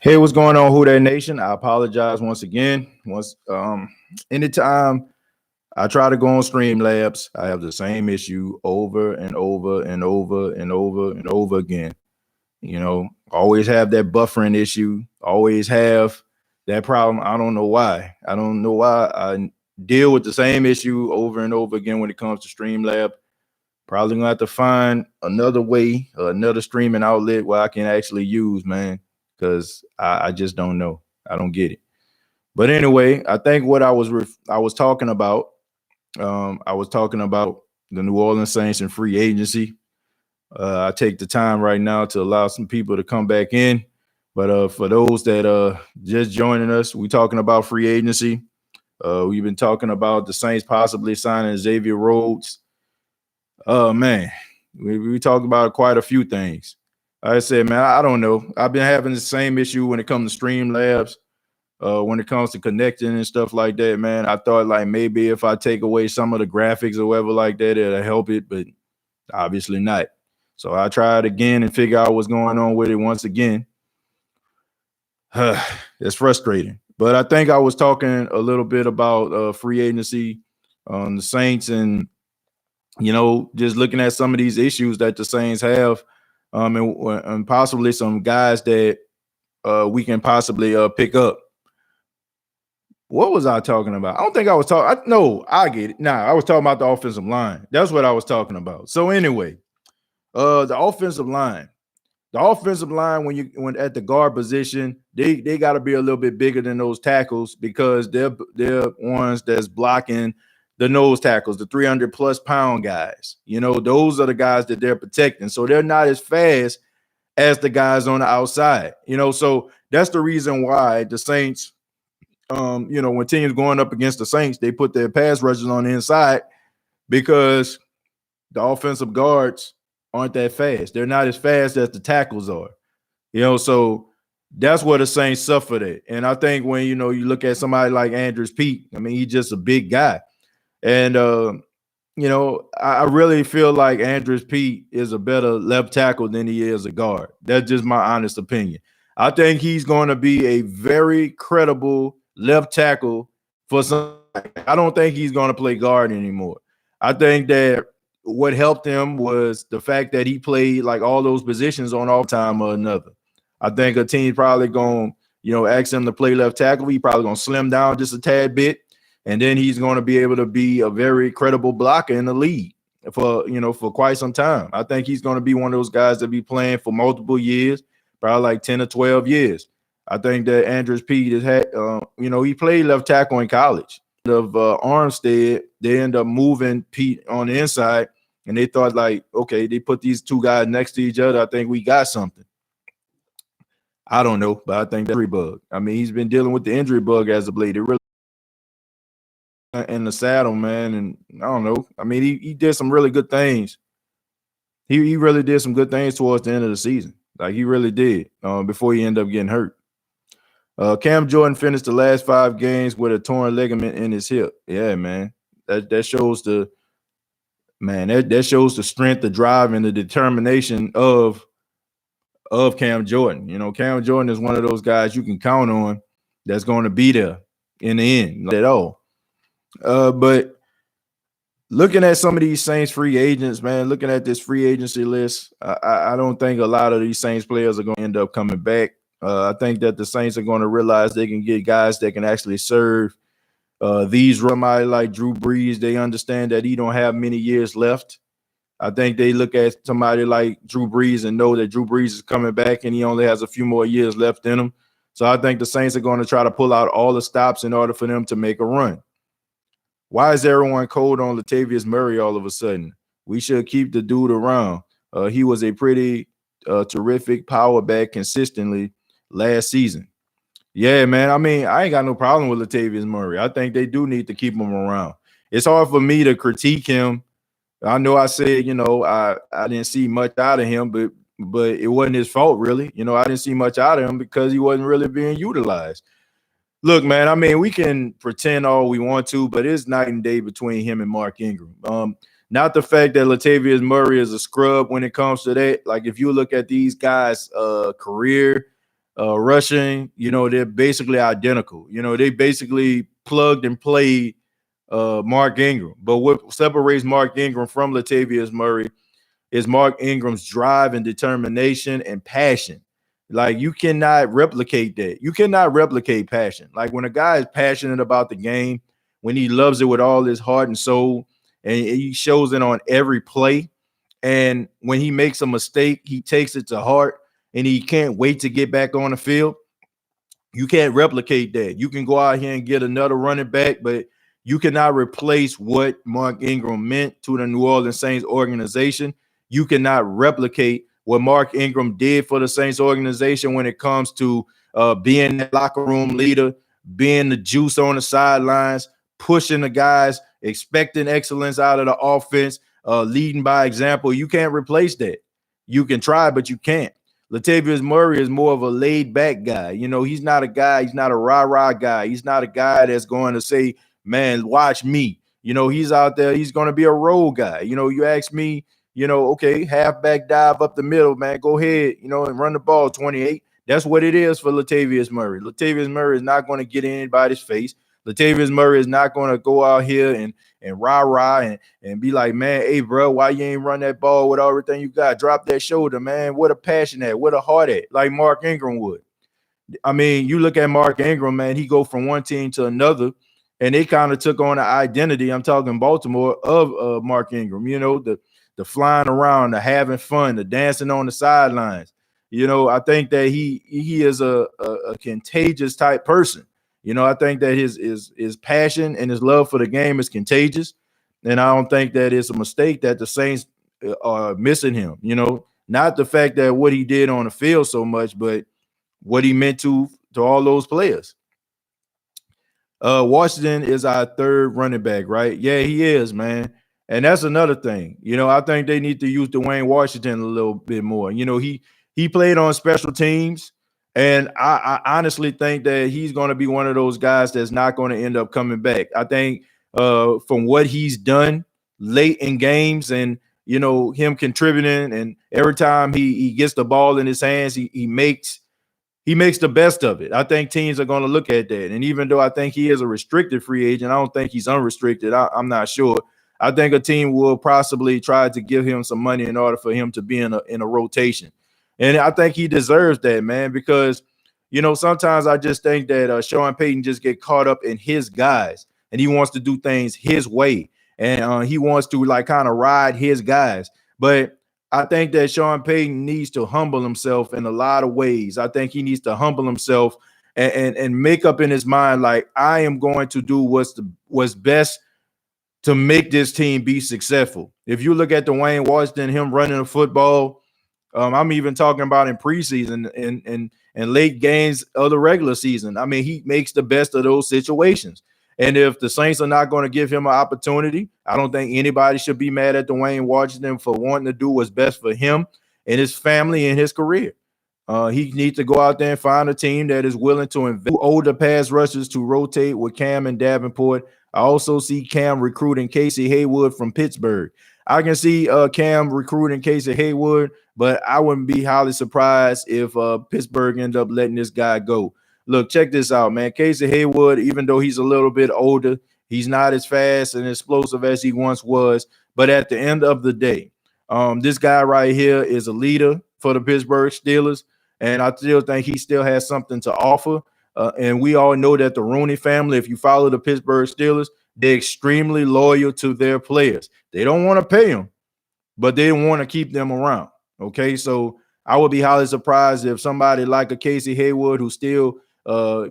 Hey, what's going on, Who That Nation? I apologize once again. Anytime I try to go on Streamlabs, I have the same issue over and over and over and over and over again. Always have that buffering issue, always have that problem. I don't know why. I don't know why I deal with the same issue over and over again when it comes to Streamlab. Probably gonna have to find another way, another streaming outlet where I can actually use, man, because I just don't know. I don't get it. But anyway, I think what I was talking about, I was talking about the New Orleans Saints and free agency. I take the time right now to allow some people to come back in. But for those that just joining us, we talking about free agency. We've been talking about the Saints possibly signing Xavier Rhodes. Oh man, we talked about quite a few things. Like I said, man, I don't know. I've been having the same issue when it comes to Streamlabs, when it comes to connecting and stuff like that, man. I thought like maybe if I take away some of the graphics or whatever like that, it'll help it, but obviously not. So I tried again and figure out what's going on with it once again. It's frustrating. But I think I was talking a little bit about free agency on the Saints and just looking at some of these issues that the Saints have, and possibly some guys that we can possibly pick up. What was I talking about? I don't think I was talking. No, I get it. Nah, I was talking about the offensive line. That's what I was talking about. So anyway, the offensive line. The offensive line, when at the guard position, they got to be a little bit bigger than those tackles because they're ones that's blocking the nose tackles, the 300+ pound guys. Those are the guys that they're protecting. So they're not as fast as the guys on the outside. So that's the reason why the Saints, when teams going up against the Saints, they put their pass rushers on the inside because the offensive guards aren't that fast. They're not as fast as the tackles are. So that's where the Saints suffered at. And I think when, you look at somebody like Andrews Pete, I mean, he's just a big guy. And, I really feel like Andrews Pete is a better left tackle than he is a guard. That's just my honest opinion. I think he's going to be a very credible left tackle for some. I don't think he's going to play guard anymore. I think that what helped him was the fact that he played like all those positions on all time or another. I think a team probably going to, ask him to play left tackle. He probably going to slim down just a tad bit. And then he's going to be able to be a very credible blocker in the league for quite some time. I think he's going to be one of those guys that be playing for multiple years, probably like 10 or 12 years. I think that Andrews Pete has had, he played left tackle in college. Of Armstead, they end up moving Pete on the inside, and they thought like, okay, they put these two guys next to each other. I think we got something. I don't know, but I think that's injury bug. I mean, he's been dealing with the injury bug as of late. It really in the saddle, man, and I don't know. I mean, he did some really good things. He really did some good things towards the end of the season. Like he really did before he ended up getting hurt. Cam Jordan finished the last 5 games with a torn ligament in his hip. Yeah, man. That shows the that shows the strength, the drive, and the determination of Cam Jordan. Cam Jordan is one of those guys you can count on that's going to be there in the end, not at all. But looking at some of these Saints free agents, man, looking at this free agency list, I don't think a lot of these Saints players are going to end up coming back. I think that the Saints are going to realize they can get guys that can actually serve these. Somebody like Drew Brees, they understand that he don't have many years left. I think they look at somebody like Drew Brees and know that Drew Brees is coming back and he only has a few more years left in him. So I think the Saints are going to try to pull out all the stops in order for them to make a run. Why is everyone cold on Latavius Murray all of a sudden? We should keep the dude around. He was a pretty terrific power back consistently last season. Yeah, man. I mean, I ain't got no problem with Latavius Murray. I think they do need to keep him around. It's hard for me to critique him. I know I said, I didn't see much out of him, but it wasn't his fault, really. I didn't see much out of him because he wasn't really being utilized. Look, man, I mean, we can pretend all we want to, but it's night and day between him and Mark Ingram. Not the fact that Latavius Murray is a scrub when it comes to that. Like, if you look at these guys' career, rushing, they're basically identical. They basically plugged and played Mark Ingram. But what separates Mark Ingram from Latavius Murray is Mark Ingram's drive and determination and passion. Like, you cannot replicate that. You cannot replicate passion. Like, when a guy is passionate about the game, when he loves it with all his heart and soul, and he shows it on every play, and when he makes a mistake, he takes it to heart and he can't wait to get back on the field. You can't replicate that. You can go out here and get another running back, but you cannot replace what Mark Ingram meant to the New Orleans Saints organization. You cannot replicate what Mark Ingram did for the Saints organization when it comes to being that locker room leader, being the juice on the sidelines, pushing the guys, expecting excellence out of the offense, leading by example. You can't replace that. You can try, but you can't. Latavius Murray is more of a laid-back guy. He's not a guy. He's not a rah-rah guy. He's not a guy that's going to say, man, watch me. He's out there. He's going to be a role guy. You ask me, okay, halfback dive up the middle, man, go ahead, and run the ball 28. That's what it is for Latavius Murray. Latavius Murray is not going to get in anybody's face. Latavius Murray is not going to go out here and rah-rah and be like, man, hey, bro, why you ain't run that ball with everything you got? Drop that shoulder, man. What a passion at, what a heart at, like Mark Ingram would. I mean, you look at Mark Ingram, man, he go from one team to another, and they kind of took on the identity, I'm talking Baltimore, of Mark Ingram, the flying around, the having fun, the dancing on the sidelines. I think that he is a contagious type person. I think that his passion and his love for the game is contagious. And I don't think that it's a mistake that the Saints are missing him. Not the fact that what he did on the field so much, but what he meant to all those players. Washington is our third running back, right? Yeah, he is, man. And that's another thing. I think they need to use Dwayne Washington a little bit more. He played on special teams. And I honestly think that he's going to be one of those guys that's not going to end up coming back. I think from what he's done late in games and, him contributing, and every time he gets the ball in his hands, he makes the best of it. I think teams are going to look at that. And even though I think he is a restricted free agent, I don't think he's unrestricted. I'm not sure. I think a team will possibly try to give him some money in order for him to be in a rotation. And I think he deserves that, man, because, sometimes I just think that Sean Payton just get caught up in his guys, and he wants to do things his way. And he wants to kind of ride his guys. But I think that Sean Payton needs to humble himself in a lot of ways. I think he needs to humble himself and make up in his mind, like, I am going to do what's best to make this team be successful. If you look at Dwayne Washington, him running the football, I'm even talking about in preseason and late games of the regular season. I mean, he makes the best of those situations. And if the Saints are not going to give him an opportunity, I don't think anybody should be mad at Dwayne Washington for wanting to do what's best for him and his family and his career. He needs to go out there and find a team that is willing to invest older pass rushers to rotate with Cam and Davenport. I also see Cam recruiting Casey Hayward from Pittsburgh. I can see Cam recruiting Casey Hayward, but I wouldn't be highly surprised if Pittsburgh end up letting this guy go. Look, check this out, man. Casey Hayward, even though he's a little bit older, he's not as fast and explosive as he once was. But at the end of the day, this guy right here is a leader for the Pittsburgh Steelers, and I still think he still has something to offer. And we all know that the Rooney family, if you follow the Pittsburgh Steelers, they're extremely loyal to their players. They don't want to pay them, but they want to keep them around. Okay, so I would be highly surprised if somebody like a Casey Hayward, who still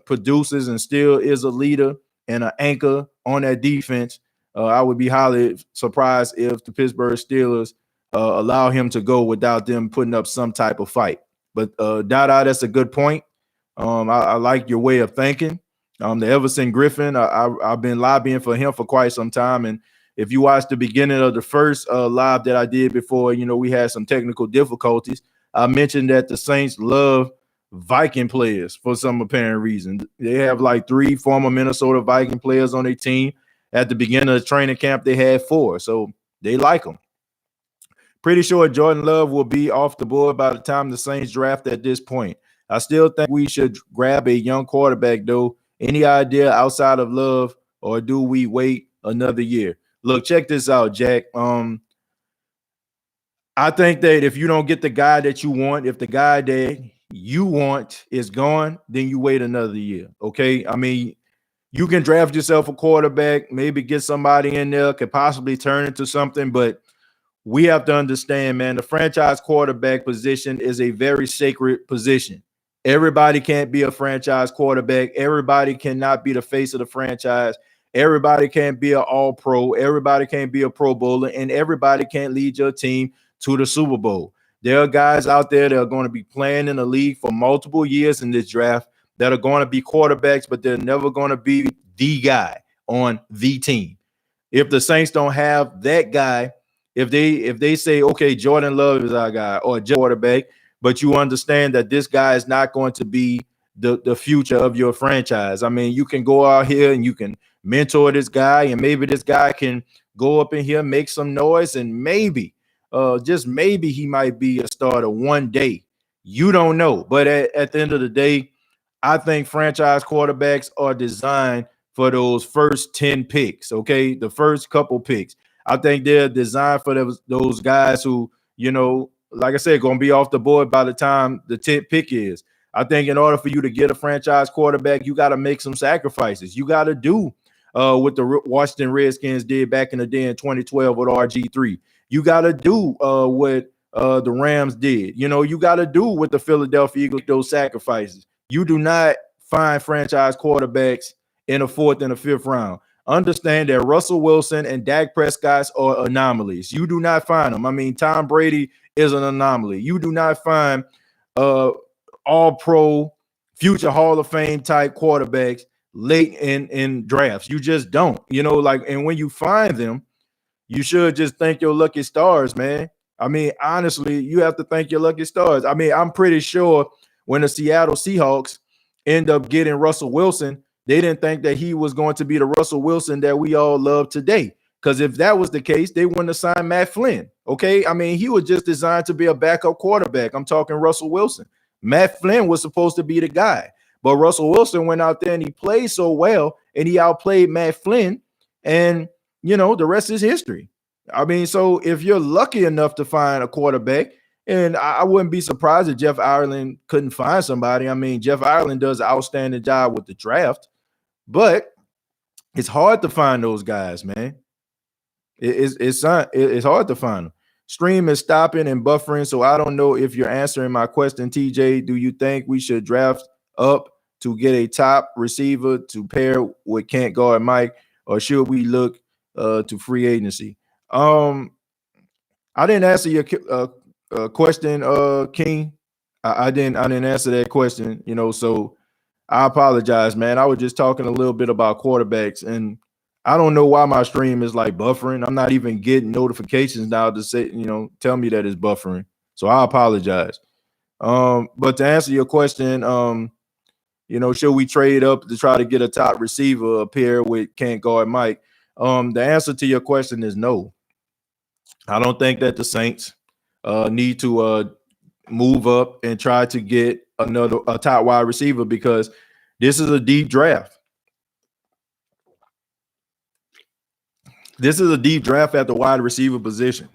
produces and still is a leader and an anchor on that defense, I would be highly surprised if the Pittsburgh Steelers allow him to go without them putting up some type of fight. But Dada, that's a good point. I like your way of thinking. The Everson Griffin, I've been lobbying for him for quite some time. And if you watch the beginning of the first live that I did before, we had some technical difficulties. I mentioned that the Saints love Viking players for some apparent reason. They have like 3 former Minnesota Viking players on their team. At the beginning of the training camp, they had 4. So they like them. Pretty sure Jordan Love will be off the board by the time the Saints draft at this point. I still think we should grab a young quarterback, though. Any idea outside of Love, or do we wait another year? Look, check this out, Jack. I think that if you don't get the guy that you want, if the guy that you want is gone, then you wait another year. Okay. I mean, you can draft yourself a quarterback, maybe get somebody in there, could possibly turn into something, but we have to understand, man, the franchise quarterback position is a very sacred position. Everybody can't be a franchise quarterback. Everybody cannot be the face of the franchise. Everybody can't be an all pro. Everybody can't be a pro bowler, and everybody can't lead your team to the Super Bowl. There are guys out there that are going to be playing in the league for multiple years in this draft that are going to be quarterbacks, but they're never going to be the guy on the team. If the Saints don't have that guy, if they say, okay, Jordan Love is our guy or quarterback, but you understand that this guy is not going to be the future of your franchise. I mean, you can go out here and you can mentor this guy, and maybe this guy can go up in here, make some noise, and maybe, just maybe he might be a starter one day. You don't know. But at the end of the day, I think franchise quarterbacks are designed for those first 10 picks, okay? The first couple picks. I think they're designed for those guys who, you know, like I said, going to be off the board by the time the 10th pick is. I think in order for you to get a franchise quarterback, you got to make some sacrifices. You got to do what the Washington Redskins did back in the day in 2012 with RG3. You got to do what the Rams did. You know, you got to do what the Philadelphia Eagles, those sacrifices. You do not find franchise quarterbacks in the 4th and the 5th round. Understand that Russell Wilson and Dak Prescott are anomalies. You do not find them. I mean, Tom Brady is an anomaly. You do not find all-pro, future Hall of Fame type quarterbacks late in drafts. You just don't. You know, like, and when you find them, you should just thank your lucky stars, man. I mean, honestly, you have to thank your lucky stars. I mean, I'm pretty sure when the Seattle Seahawks end up getting Russell Wilson, they didn't think that he was going to be the Russell Wilson that we all love today. Because if that was the case, they wouldn't have signed Matt Flynn. Okay. I mean, he was just designed to be a backup quarterback. I'm talking Russell Wilson. Matt Flynn was supposed to be the guy. But Russell Wilson went out there and he played so well and he outplayed Matt Flynn. And, you know, the rest is history. I mean, so if you're lucky enough to find a quarterback, and I wouldn't be surprised if Jeff Ireland couldn't find somebody. I mean, Jeff Ireland does an outstanding job with the draft, but it's hard to find those guys, man. It's hard to find them. Stream is stopping and buffering, so I don't know if you're answering my question, TJ. Do you think we should draft up to get a top receiver to pair with can't guard Mike, or should we look to free agency? I didn't answer your question, King. I didn't answer that question, you know, so I apologize, man. I was just talking a little bit about quarterbacks, and I don't know why my stream is like buffering. I'm not even getting notifications now to say, you know, tell me that it's buffering. So I apologize. But to answer your question, you know, should we trade up to try to get a top receiver, a pair with can't guard Mike? The answer to your question is no. I don't think that the Saints need to move up and try to get a top wide receiver, because this is a deep draft. This is a deep draft at the wide receiver position.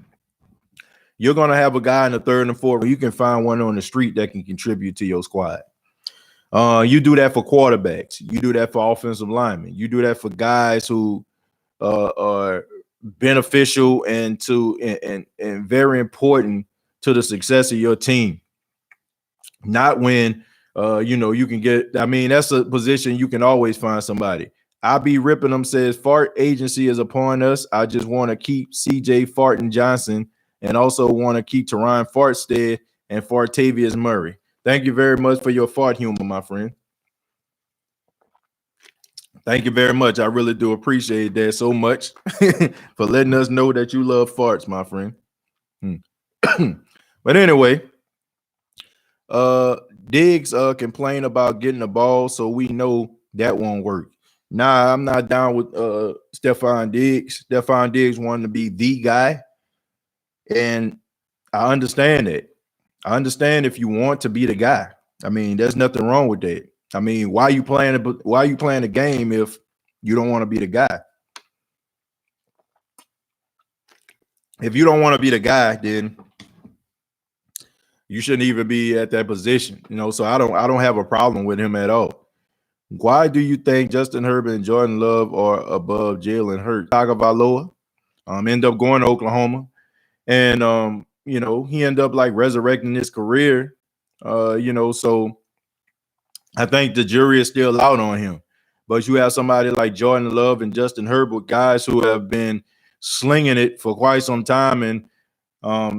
You're going to have a guy in the 3rd and 4th. You can find one on the street that can contribute to your squad. You do that for quarterbacks. You do that for offensive linemen. You do that for guys who are beneficial and very important to the success of your team. Not when you know, you can get, I mean, that's a position you can always find somebody. I be ripping them says fart agency is upon us. I just want to keep CJ Farton Johnson and also want to keep Teron Fartstead and Fartavius Murray. Thank you very much for your fart humor, my friend. Thank you very much. I really do appreciate that so much for letting us know that you love farts, my friend. But anyway, Diggs complain about getting the ball, so we know that won't work. Nah, I'm not down with Stephon Diggs. Stephon Diggs wanted to be the guy, and I understand it. I understand if you want to be the guy. I mean, there's nothing wrong with that. I mean, why you playing the game if you don't want to be the guy? If you don't want to be the guy, then you shouldn't even be at that position. So I don't have a problem with him at all. Why do you think Justin Herbert and Jordan Love are above Jalen Hurts? Tagovailoa end up going to Oklahoma, and he ended up like resurrecting his career. So I think the jury is still out on him. But you have somebody like Jordan Love and Justin Herbert, guys who have been slinging it for quite some time, and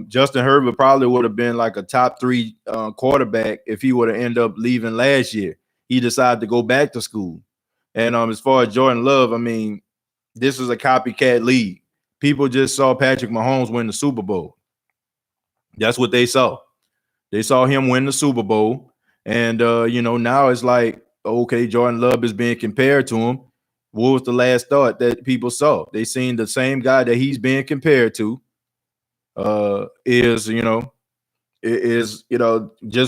Justin Herbert probably would have been like a top 3 quarterback if he would have ended up leaving last year. He decided to go back to school. And as far as Jordan Love, I mean, this is a copycat league. People just saw Patrick Mahomes win the Super Bowl. That's what they saw. They saw him win the Super Bowl. And, now it's like, okay, Jordan Love is being compared to him. What was the last thought that people saw? They seen the same guy that he's being compared to just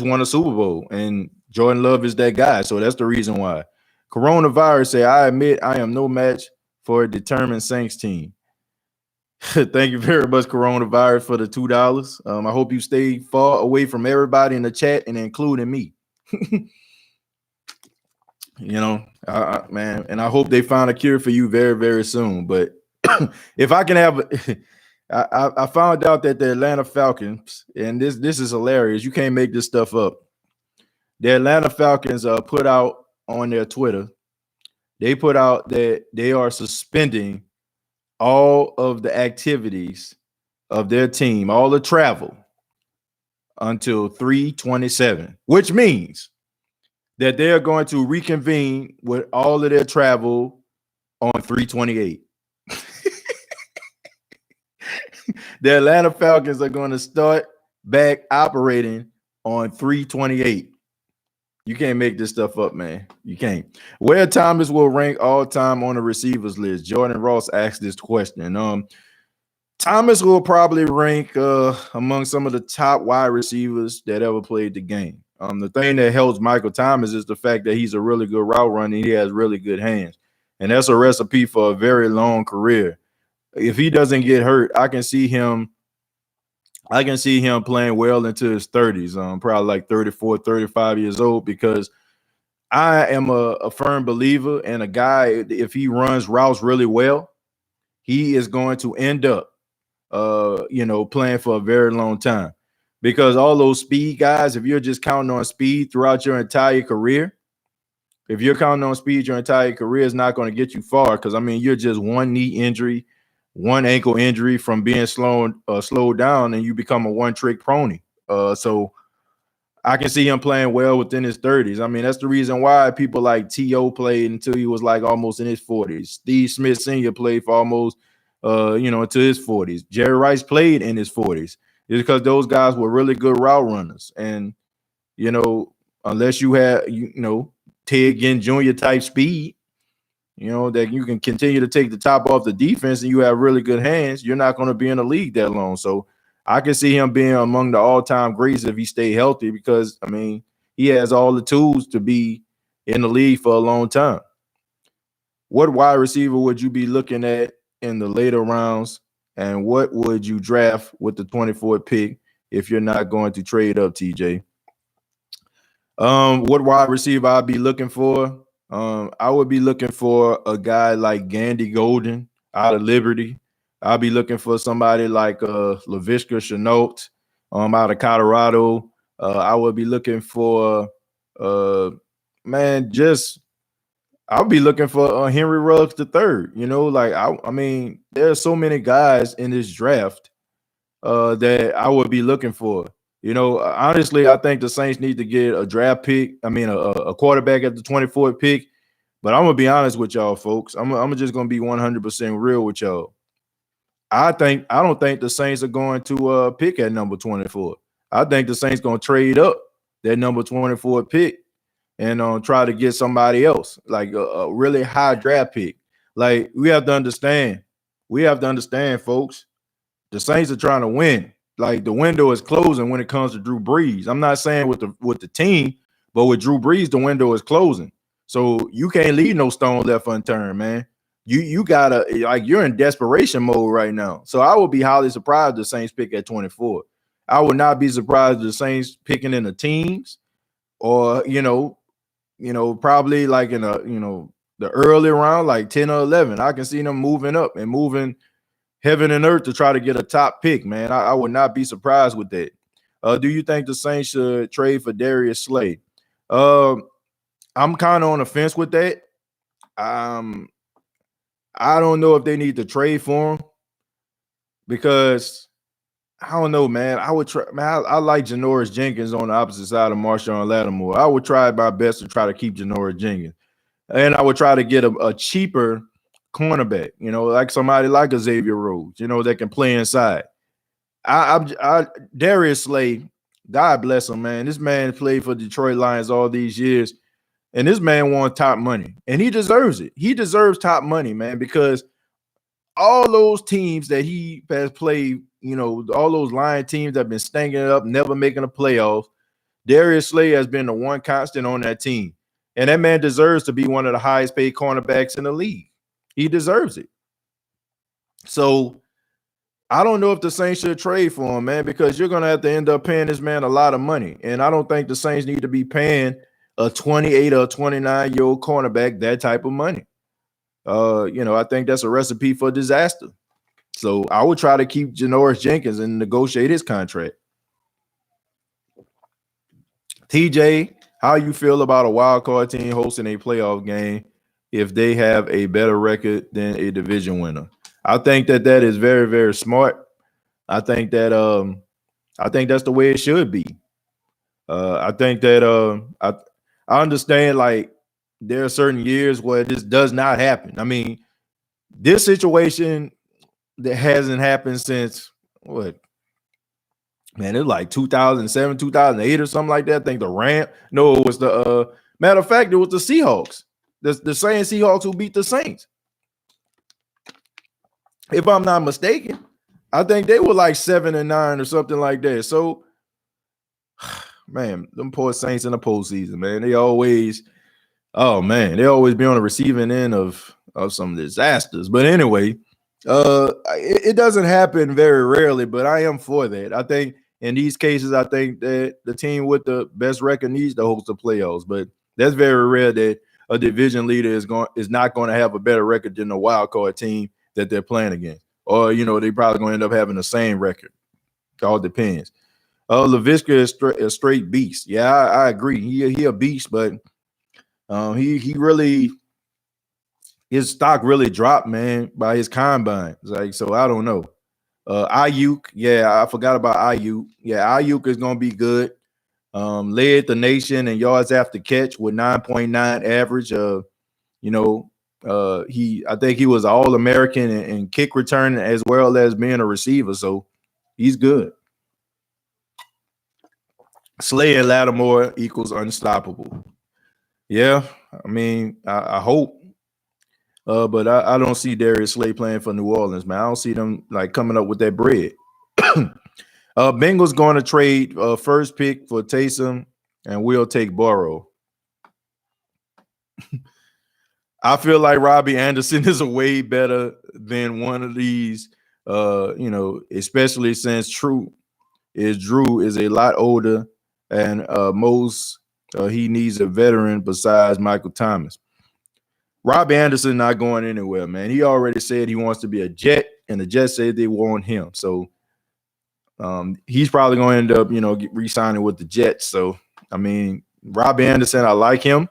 won a Super Bowl, and Jordan Love is that guy. So that's the reason why. Coronavirus say, I admit I am no match for a determined Saints team. Thank you very much, Coronavirus, for the $2. I hope you stay far away from everybody in the chat and including me. Man, and I hope they find a cure for you very, very soon. But if I can have I found out that the Atlanta Falcons, and this is hilarious. You can't make this stuff up. The Atlanta Falcons put out on their Twitter, they put out that they are suspending all of the activities of their team, all the travel, until 3/27, which means that they are going to reconvene with all of their travel on 3/28. The Atlanta Falcons are going to start back operating on 3/28. You can't make this stuff up, man. You can't. Where Thomas will rank all time on the receivers list? Jordan Ross asked this question. Thomas will probably rank among some of the top wide receivers that ever played the game. The thing that helps Michael Thomas is the fact that he's a really good route runner. He has really good hands, and that's a recipe for a very long career. If he doesn't get hurt, I can see him playing well into his 30s, probably like 34, 35 years old, because I am a firm believer in a guy, if he runs routes really well, he is going to end up, playing for a very long time. Because all those speed guys, if you're just counting on speed throughout your entire career, it's not going to get you far. Because, I mean, you're just one knee injury, one ankle injury from being slowed down, and you become a one-trick pony. So I can see him playing well within his 30s. I mean, that's the reason why people like T.O. played until he was like almost in his 40s. Steve Smith Sr. played for almost, until his 40s. Jerry Rice played in his 40s. It's because those guys were really good route runners. And, unless you have, Ted Ginn Jr. type speed, that you can continue to take the top off the defense and you have really good hands, you're not going to be in the league that long. So I can see him being among the all-time greats if he stay healthy, because, I mean, he has all the tools to be in the league for a long time. What wide receiver would you be looking at in the later rounds, and what would you draft with the 24th pick if you're not going to trade up, TJ? What wide receiver I'd be looking for? I would be looking for a guy like Gandy Golden out of Liberty. I'll be looking for somebody like Laviska Shenault out of Colorado. I would be looking for I'll be looking for Henry Ruggs III. I mean, there are so many guys in this draft that I would be looking for. Honestly, I think the Saints need to get a draft pick. I mean, a quarterback at the 24th pick. But I'm going to be honest with y'all, folks. I'm just going to be 100% real with y'all. I don't think the Saints are going to pick at number 24. I think the Saints going to trade up that number 24 pick and try to get somebody else, like a really high draft pick. Like, we have to understand, folks, the Saints are trying to win. Like, the window is closing when it comes to Drew Brees. I'm not saying with the team, But with Drew Brees, the window is closing. So you can't leave no stone left unturned, man. You gotta, like, you're in desperation mode right now. So I would be highly surprised if the Saints pick at 24. I would not be surprised if the Saints picking in the teams, or probably like in the early round, like 10 or 11. I can see them moving up and moving heaven and earth to try to get a top pick, man. I would not be surprised with that. Do you think the Saints should trade for Darius Slay? I'm kind of on the fence with that. I don't know if they need to trade for him, because I don't know, man. I would try, man. I like Janoris Jenkins on the opposite side of Marshawn Lattimore. I would try my best to try to keep Janoris Jenkins, and I would try to get a cheaper cornerback, like somebody like a Xavier Rhodes, that can play inside. Darius Slay, God bless him, man. This man played for Detroit Lions all these years, and this man won top money, and he deserves it. He deserves top money, man, because all those teams that he has played, all those Lion teams that have been stinking it up, never making the playoffs, Darius Slay has been the one constant on that team. And that man deserves to be one of the highest paid cornerbacks in the league. He deserves it. So I don't know if the Saints should trade for him, man, because you're going to have to end up paying this man a lot of money. And I don't think the Saints need to be paying a 28 or 29-year-old cornerback that type of money. I think that's a recipe for disaster. So I would try to keep Janoris Jenkins and negotiate his contract. TJ, how you feel about a wild card team hosting a playoff game if they have a better record than a division winner? I think that is very, very smart. I think that that's the way it should be. I think that I understand, like, there are certain years where this does not happen. I mean, this situation that hasn't happened since what? Man, it's like 2007, 2008 or something like that. I think the Rams. No, it was the matter of fact, it was the Seahawks. The same Seahawks who beat the Saints. If I'm not mistaken, I think they were like 7-9 or something like that. So, man, them poor Saints in the postseason, man. They always be on the receiving end of some disasters. But anyway, it doesn't happen very rarely, but I am for that. I think in these cases, I think that the team with the best record needs to host the playoffs. But that's very rare that a division leader is not going to have a better record than the wild card team that they're playing against. Or, they probably going to end up having the same record. It all depends. Laviska is a straight beast. Yeah, I agree. He a beast, but he really, his stock really dropped, man, by his combine. Like, so I don't know. Ayuk, yeah, I forgot about Ayuk. Yeah, Ayuk is gonna be good. Led the nation in yards after catch with 9.9 average. I think he was All-American in kick return as well as being a receiver, so he's good. Slay and Lattimore equals unstoppable. Yeah, I mean, I hope. But I don't see Darius Slay playing for New Orleans, man. I don't see them like coming up with that bread. Bengals going to trade first pick for Taysom, and we'll take Burrow. I feel like Robbie Anderson is a way better than one of these, especially since Drew is a lot older, and he needs a veteran besides Michael Thomas. Robbie Anderson not going anywhere, man. He already said he wants to be a Jet, and the Jets said they want him. So he's probably going to end up, re-signing with the Jets. So, I mean, Robbie Anderson, I like him.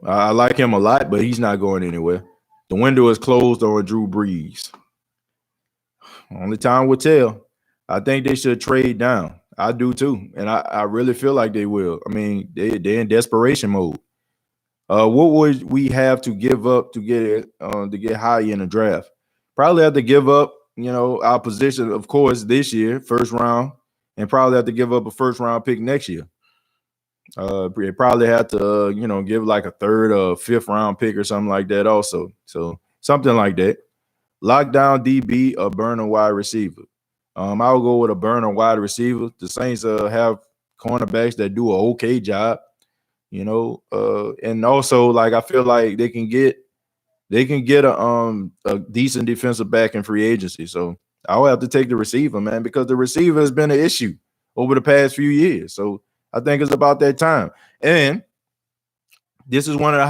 I like him a lot, but he's not going anywhere. The window is closed on Drew Brees. Only time will tell. I think they should trade down. I do too, and I really feel like they will. I mean, they're in desperation mode. What would we have to give up to get high in the draft? Probably have to give up, our position, of course, this year, first round, and probably have to give up a first round pick next year. They probably have to, give like a third or fifth round pick or something like that also. So something like that. Lockdown DB or burner wide receiver. I'll go with a burner wide receiver. The Saints have cornerbacks that do an okay job, and also like I feel like they can get a decent defensive back in free agency. So I'll have to take the receiver, man, because the receiver has been an issue over the past few years. So I think it's about that time. And this is one of the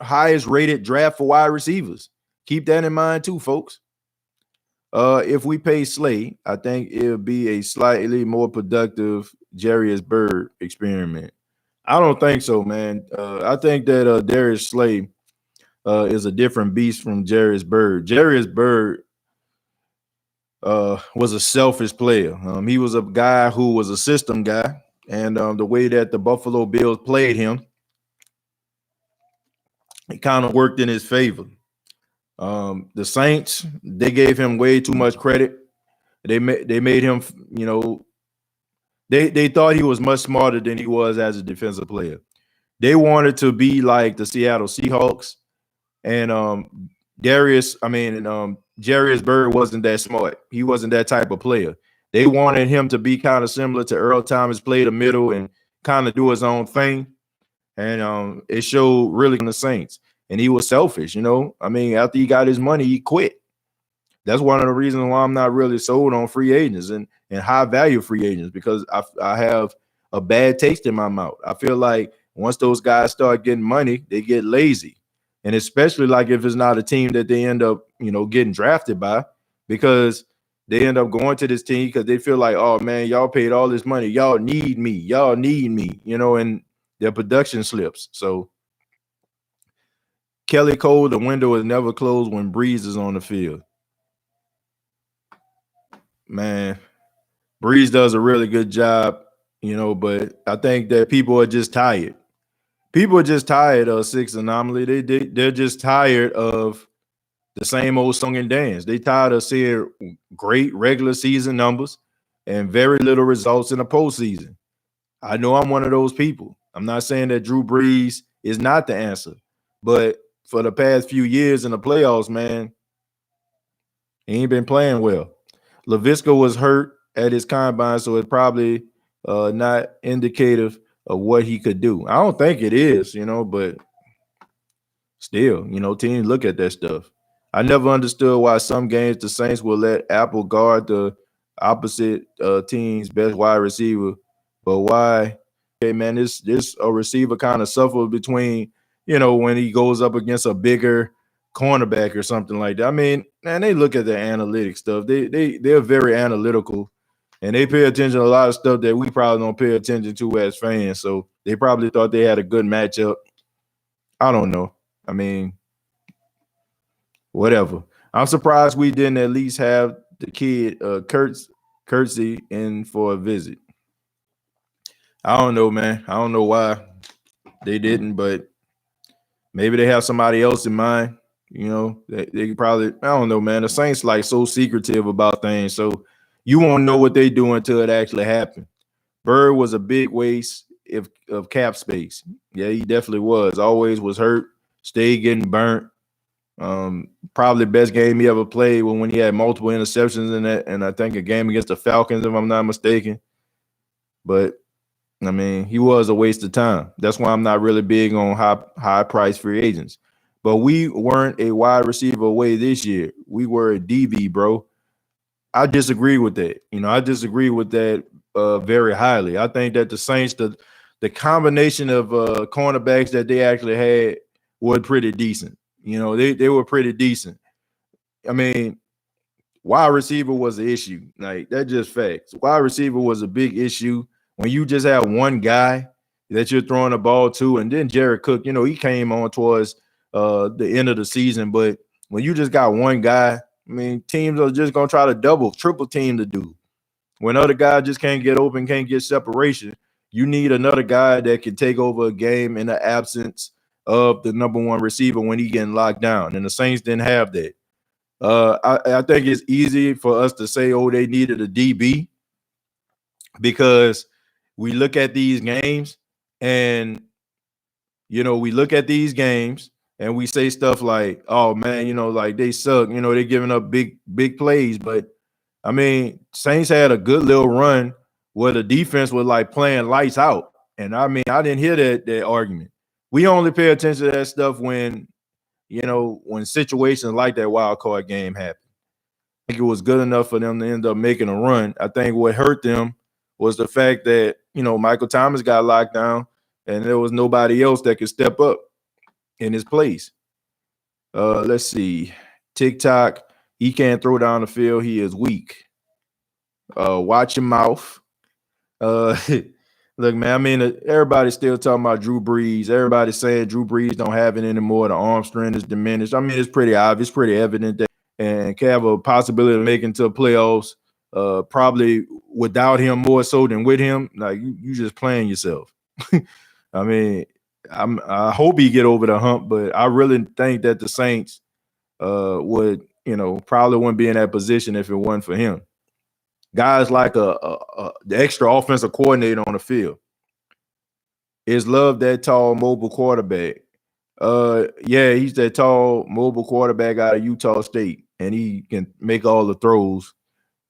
highest rated draft for wide receivers. Keep that in mind too, folks. If we pay Slay, I think it'll be a slightly more productive Jarius Byrd experiment. I don't think so, man. I think that Darius Slay is a different beast from Jarius Byrd. Jarius Byrd was a selfish player. He was a guy who was a system guy, and the way that the Buffalo Bills played him, it kind of worked in his favor. The Saints, they gave him way too much credit. They made him, they thought he was much smarter than he was as a defensive player. They wanted to be like the Seattle Seahawks, and Jarius Byrd wasn't that smart. He wasn't that type of player. They wanted him to be kind of similar to Earl Thomas, play the middle and kind of do his own thing. And it showed really in the Saints. And he was selfish, after he got his money, he quit. That's one of the reasons why I'm not really sold on free agents and high value free agents, because I have a bad taste in my mouth. I feel like once those guys start getting money, they get lazy. And especially like if it's not a team that they end up, getting drafted by, because they end up going to this team because they feel like, oh man, y'all paid all this money. Y'all need me, and their production slips. So Kelly Cole, the window is never closed when Brees is on the field. Man, Brees does a really good job, but I think that people are just tired. People are just tired of Six Anomaly. They're just tired of the same old song and dance. They tired of seeing great regular season numbers and very little results in the postseason. I know I'm one of those people. I'm not saying that Drew Brees is not the answer, but for the past few years in the playoffs, man, he ain't been playing well. LaVisca was hurt at his combine, so it's probably not indicative of what he could do. I don't think it is, but still, teams look at that stuff. I never understood why some games the Saints will let Apple guard the opposite team's best wide receiver, but why? Okay, man, this a receiver kind of suffers between, when he goes up against a bigger cornerback or something like that. I mean, man, they look at the analytics stuff. They're very analytical, and they pay attention to a lot of stuff that we probably don't pay attention to as fans. So they probably thought they had a good matchup. I don't know. I mean, whatever. I'm surprised we didn't at least have the kid Curtsy in for a visit. I don't know, man. I don't know why they didn't, but maybe they have somebody else in mind. They probably, I don't know, man. The Saints like so secretive about things, so you won't know what they do until it actually happens. Bird was a big waste of cap space. Yeah, he definitely was. Always was hurt, stayed getting burnt. Probably the best game he ever played when he had multiple interceptions in that, and I think a game against the Falcons, if I'm not mistaken. But I mean, he was a waste of time. That's why I'm not really big on high price free agents. But we weren't a wide receiver away this year. We were a DB, bro. I disagree with that. I disagree with that very highly. I think that the Saints, the combination of cornerbacks that they actually had were pretty decent. They were pretty decent. I mean, wide receiver was an issue. Like, that's just facts. Wide receiver was a big issue. When you just have one guy that you're throwing the ball to, and then Jared Cook, he came on towards the end of the season. But when you just got one guy, I mean, teams are just going to try to double, triple team the dude. When other guys just can't get open, can't get separation, you need another guy that can take over a game in the absence of the number one receiver when he getting locked down. And the Saints didn't have that. I think it's easy for us to say, oh, they needed a DB, because we look at these games and, we look at these games and we say stuff like, oh, man, like they suck. They're giving up big plays. But, I mean, Saints had a good little run where the defense was like playing lights out. And I mean, I didn't hear that argument. We only pay attention to that stuff when, when situations like that wild card game happen. I think it was good enough for them to end up making a run. I think what hurt them was the fact that, Michael Thomas got locked down and there was nobody else that could step up in his place. Let's see. TikTok, he can't throw down the field. He is weak. Watch your mouth. Look, man, I mean, everybody's still talking about Drew Brees. Everybody's saying Drew Brees don't have it anymore. The arm strength is diminished. I mean, it's pretty obvious, pretty evident that and can have a possibility of making to playoffs probably without him more so than with him. Like, you just playing yourself. I mean, I hope he get over the hump, but I really think that the Saints would, probably wouldn't be in that position if it wasn't for him. Guys like the extra offensive coordinator on the field. Is Love that tall mobile quarterback? Yeah, he's that tall mobile quarterback out of Utah State, and he can make all the throws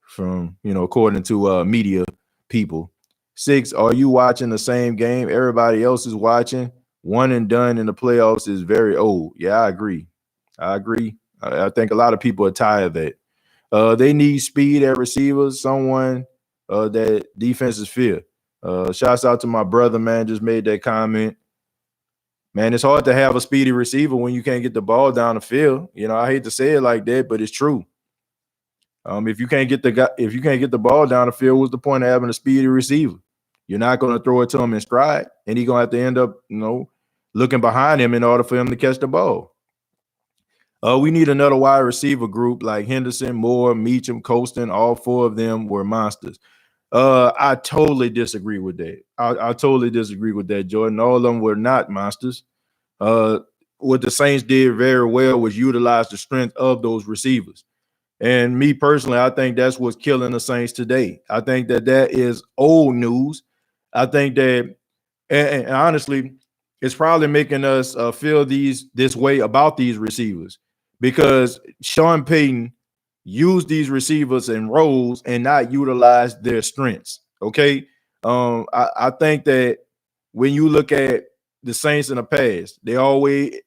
from, according to media people. 6, are you watching the same game everybody else is watching? One and done in the playoffs is very old. Yeah, I agree. I think a lot of people are tired of that. They need speed at receivers, someone that defenses fear. Shouts out to my brother, man, just made that comment. Man, it's hard to have a speedy receiver when you can't get the ball down the field. I hate to say it like that, but it's true. If you can't get the ball down the field, what's the point of having a speedy receiver? You're not going to throw it to him in stride, and he's going to have to end up, looking behind him in order for him to catch the ball. We need another wide receiver group like Henderson, Moore, Meacham, Colston. All 4 of them were monsters. I totally disagree with that. I totally disagree with that, Jordan. All of them were not monsters. What the Saints did very well was utilize the strength of those receivers. And me personally, I think that's what's killing the Saints today. I think that is old news. I think that, and honestly, it's probably making us feel this way about these receivers because Sean Payton used these receivers in roles and not utilize their strengths. Okay. I think that when you look at the Saints in the past, they always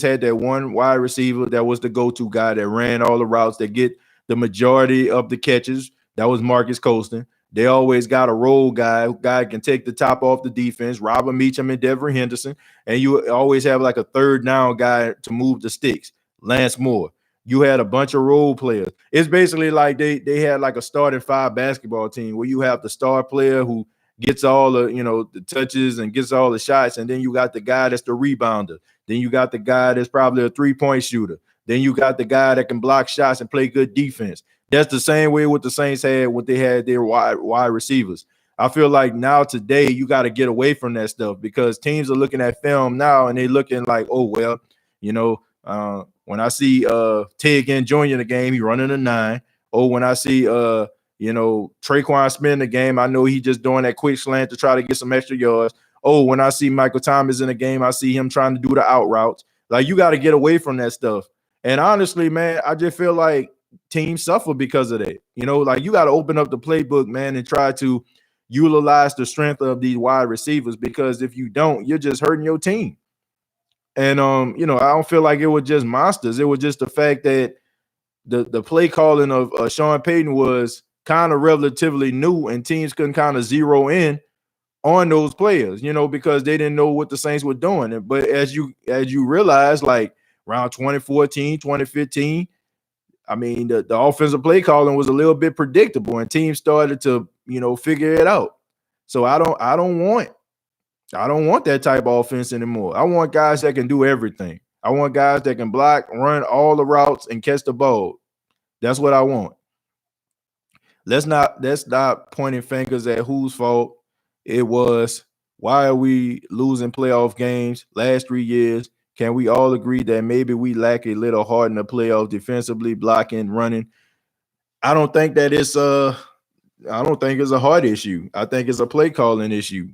had that one wide receiver that was the go-to guy that ran all the routes, that get the majority of the catches. That was Marcus Colston. They always got a role guy who can take the top off the defense, Robert Meacham and Devery Henderson, and you always have like a third down guy to move the sticks, Lance Moore. You had a bunch of role players. It's basically like they had like a starting 5 basketball team where you have the star player who gets all the, the touches and gets all the shots. And then you got the guy that's the rebounder. Then you got the guy that's probably a 3-point shooter. Then you got the guy that can block shots and play good defense. That's the same way what the Saints had when they had their wide receivers. I feel like now today you got to get away from that stuff because teams are looking at film now and they're looking like, oh, well, when I see Ted Ginn Jr. in the game, he running a 9. Oh, when I see Treyquan Smith in the game, I know he just doing that quick slant to try to get some extra yards. Oh, when I see Michael Thomas in the game, I see him trying to do the out routes. Like, you got to get away from that stuff. And honestly, man, I just feel like teams suffer because of that. Like, you got to open up the playbook, man, and try to utilize the strength of these wide receivers, because if you don't, you're just hurting your team. And I don't feel like it was just monsters. It was just the fact that the play calling of Sean Payton was kind of relatively new, and teams couldn't kind of zero in on those players, because they didn't know what the Saints were doing. But as you realize, like around 2014, 2015, I mean, the offensive play calling was a little bit predictable, and teams started to, figure it out. So I don't want that type of offense anymore. I want guys that can do everything. I want guys that can block, run all the routes, and catch the ball. That's what I want. Let's not pointing fingers at whose fault it was. Why are we losing playoff games last 3 years? Can we all agree that maybe we lack a little heart in the playoffs defensively, blocking, running? I don't think it's a heart issue. I think it's a play calling issue.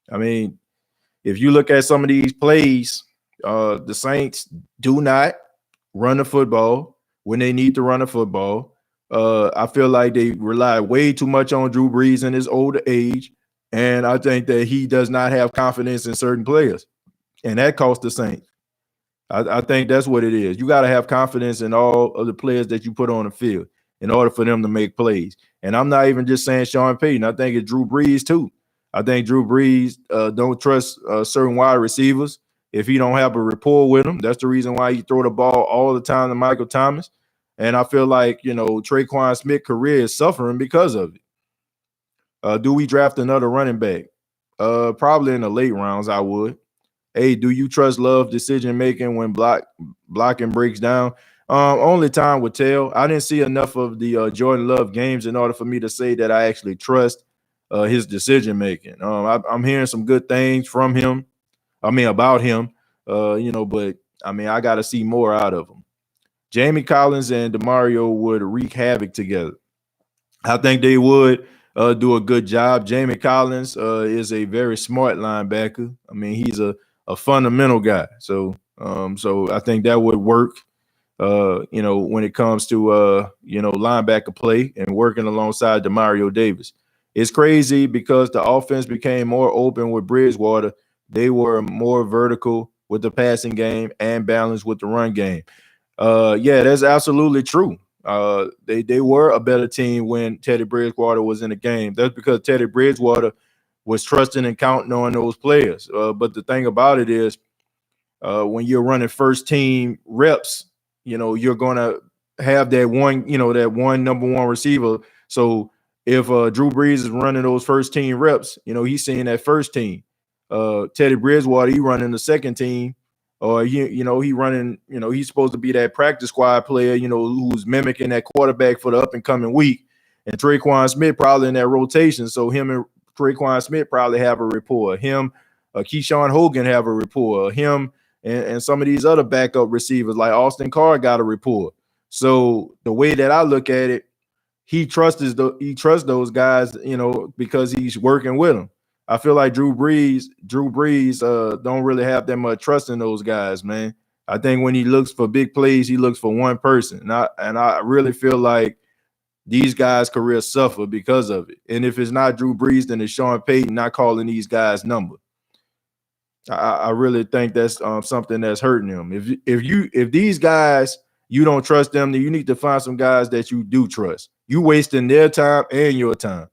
I mean, if you look at some of these plays, the Saints do not run the football when they need to run the football. I feel like they rely way too much on Drew Brees in his older age, and I think that he does not have confidence in certain players, and that costs the Saints. I think that's what it is. You got to have confidence in all of the players that you put on the field in order for them to make plays. And I'm not even just saying Sean Payton. I think it's Drew Brees too. I think Drew Brees don't trust certain wide receivers if he don't have a rapport with them. That's the reason why he throw the ball all the time to Michael Thomas. And I feel like, Treyquan Smith's career is suffering because of it. Do we draft another running back? Probably in the late rounds, I would. Hey, do you trust Love decision making when blocking breaks down? Only time would tell. I didn't see enough of the Jordan Love games in order for me to say that I actually trust his decision making. I'm hearing some good things from him. About him. But I got to see more out of him. Jamie Collins and DeMario would wreak havoc together. I think they would do a good job. Jamie Collins is a very smart linebacker. He's a fundamental guy. So I think that would work, when it comes to, linebacker play and working alongside DeMario Davis. It's crazy because the offense became more open with Bridgewater. They were more vertical with the passing game and balanced with the run game. Yeah, that's absolutely true. They were a better team when Teddy Bridgewater was in the game. That's because Teddy Bridgewater was trusting and counting on those players. But the thing about it is, when you're running first team reps, you're gonna have that one number one receiver. So if Drew Brees is running those first team reps, he's seeing that first team. Teddy Bridgewater, he running the second team. Or he running, he's supposed to be that practice squad player, who's mimicking that quarterback for the up and coming week. And Treyquan Smith probably in that rotation. So him and Treyquan Smith probably have a rapport. Him, Keyshawn Hogan have a rapport. Him and some of these other backup receivers like Austin Carr got a rapport. So the way that I look at it, he trusts those guys, because he's working with them. I feel like Drew Brees don't really have that much trust in those guys, man. I think when he looks for big plays, he looks for one person. And I really feel like these guys' careers suffer because of it. And if it's not Drew Brees, then it's Sean Payton not calling these guys' number. I really think that's something that's hurting them. If these guys, you don't trust them, then you need to find some guys that you do trust. You wasting their time and your time.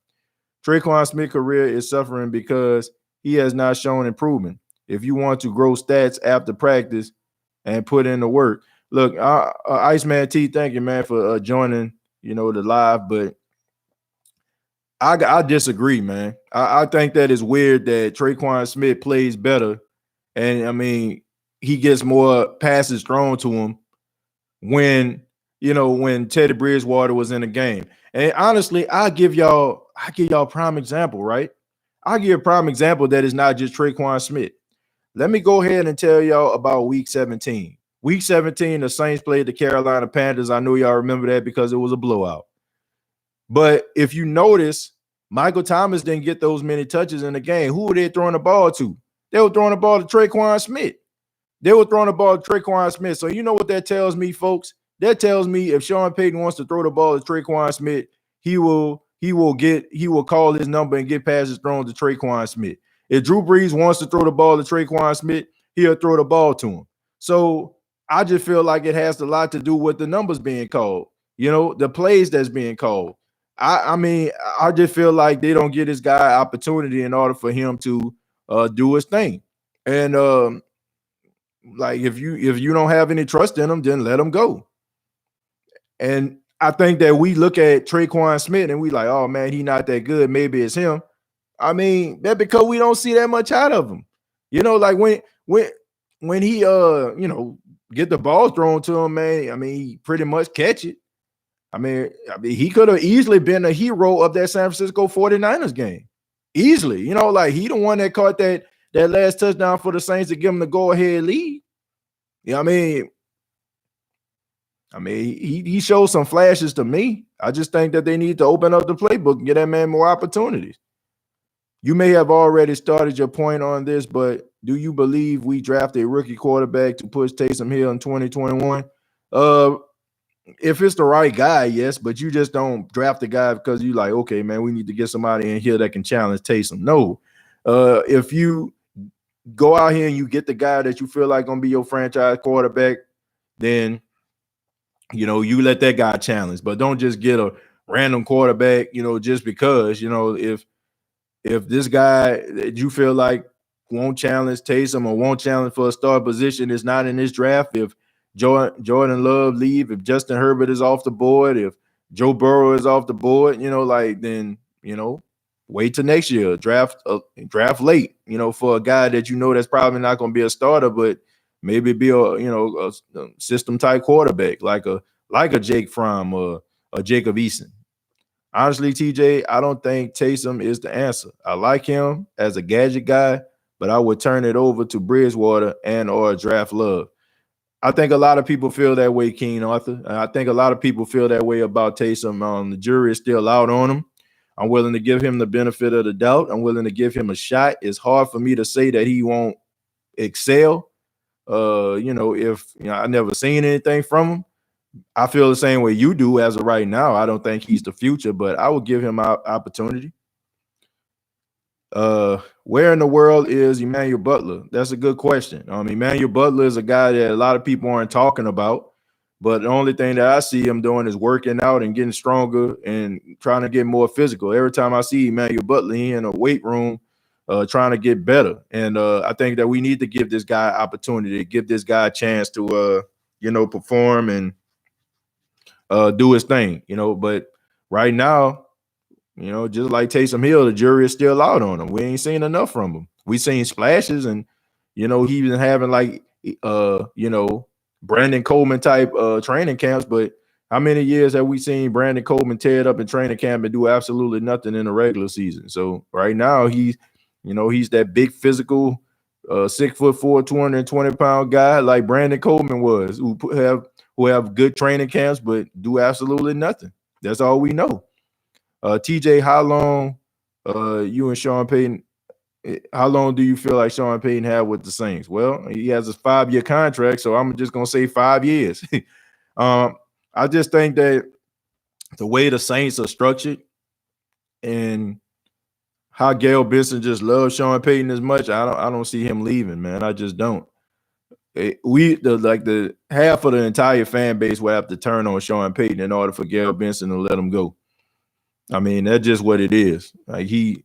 Treyquan Smith's career is suffering because he has not shown improvement. If you want to grow stats after practice and put in the work, look, Iceman T, thank you, man, for joining, the live. But I disagree, man. I think that is weird that Treyquan Smith plays better, and he gets more passes thrown to him when Teddy Bridgewater was in the game. And honestly, I give y'all a prime example, right? I'll give a prime example that is not just Treyquan Smith. Let me go ahead and tell y'all about Week 17. Week 17, the Saints played the Carolina Panthers. I know y'all remember that because it was a blowout. But if you notice, Michael Thomas didn't get those many touches in the game. Who were they throwing the ball to? They were throwing the ball to Treyquan Smith. So you know what that tells me, folks? That tells me if Sean Payton wants to throw the ball to Treyquan Smith, he will call his number and get passes thrown to Treyquan Smith. If Drew Brees wants to throw the ball to Treyquan Smith, he'll throw the ball to him. So I just feel like it has a lot to do with the numbers being called, the plays that's being called. I just feel like they don't get this guy opportunity in order for him to do his thing. And like if you don't have any trust in him, then let him go. And I think that we look at Treyquan Smith and we like, oh man, he not that good. Maybe it's him. That's because we don't see that much out of him. Like when he get the ball thrown to him, man. He pretty much catch it. He could have easily been a hero of that San Francisco 49ers game. Easily. He the one that caught that last touchdown for the Saints to give him the go-ahead lead. He showed some flashes to me. I just think that they need to open up the playbook and get that man more opportunities. You may have already started your point on this, but do you believe we draft a rookie quarterback to push Taysom Hill in 2021? if it's the right guy, yes, but you just don't draft a guy because you like, okay, man, we need to get somebody in here that can challenge Taysom. No. If you go out here and you get the guy that you feel like gonna be your franchise quarterback, then you let that guy challenge. But don't just get a random quarterback, just because, if this guy that you feel like won't challenge Taysom or won't challenge for a star position is not in this draft, if Jordan Love leave, if Justin Herbert is off the board, if Joe Burrow is off the board, then wait till next year, draft late, for a guy that that's probably not going to be a starter, but maybe be a system type quarterback like a Jake Fromm or a Jacob Eason. Honestly, TJ, I don't think Taysom is the answer. I like him as a gadget guy, but I would turn it over to Bridgewater and or draft Love. I think a lot of people feel that way, King Arthur. I think a lot of people feel that way about Taysom. The jury is still out on him. I'm willing to give him the benefit of the doubt. I'm willing to give him a shot. It's hard for me to say that he won't excel. If I never seen anything from him. I feel the same way you do as of right now. I don't think he's the future, but I would give him an opportunity. Where in the world is Emmanuel Butler? That's a good question. Emmanuel Butler is a guy that a lot of people aren't talking about, but the only thing that I see him doing is working out and getting stronger and trying to get more physical. Every time I see Emmanuel Butler, he in a weight room trying to get better. And I think that we need to give this guy opportunity, give this guy a chance to perform and do his thing, but right now, just like Taysom Hill, the jury is still out on him. We ain't seen enough from him. We seen splashes and, he been having like, Brandon Coleman type training camps, but how many years have we seen Brandon Coleman tear it up in training camp and do absolutely nothing in the regular season? So right now he's that big physical 6'4", 220-pound guy like Brandon Coleman was, who have good training camps but do absolutely nothing. That's all we know. TJ, how long you and Sean Payton, how long do you feel like Sean Payton had with the Saints? Well, he has a 5-year contract, so I'm just going to say 5 years. I just think that the way the Saints are structured and how Gail Benson just loves Sean Payton as much, I don't see him leaving, man. I just don't. The half of the entire fan base will have to turn on Sean Payton in order for Gail Benson to let him go. I mean, that's just what it is. He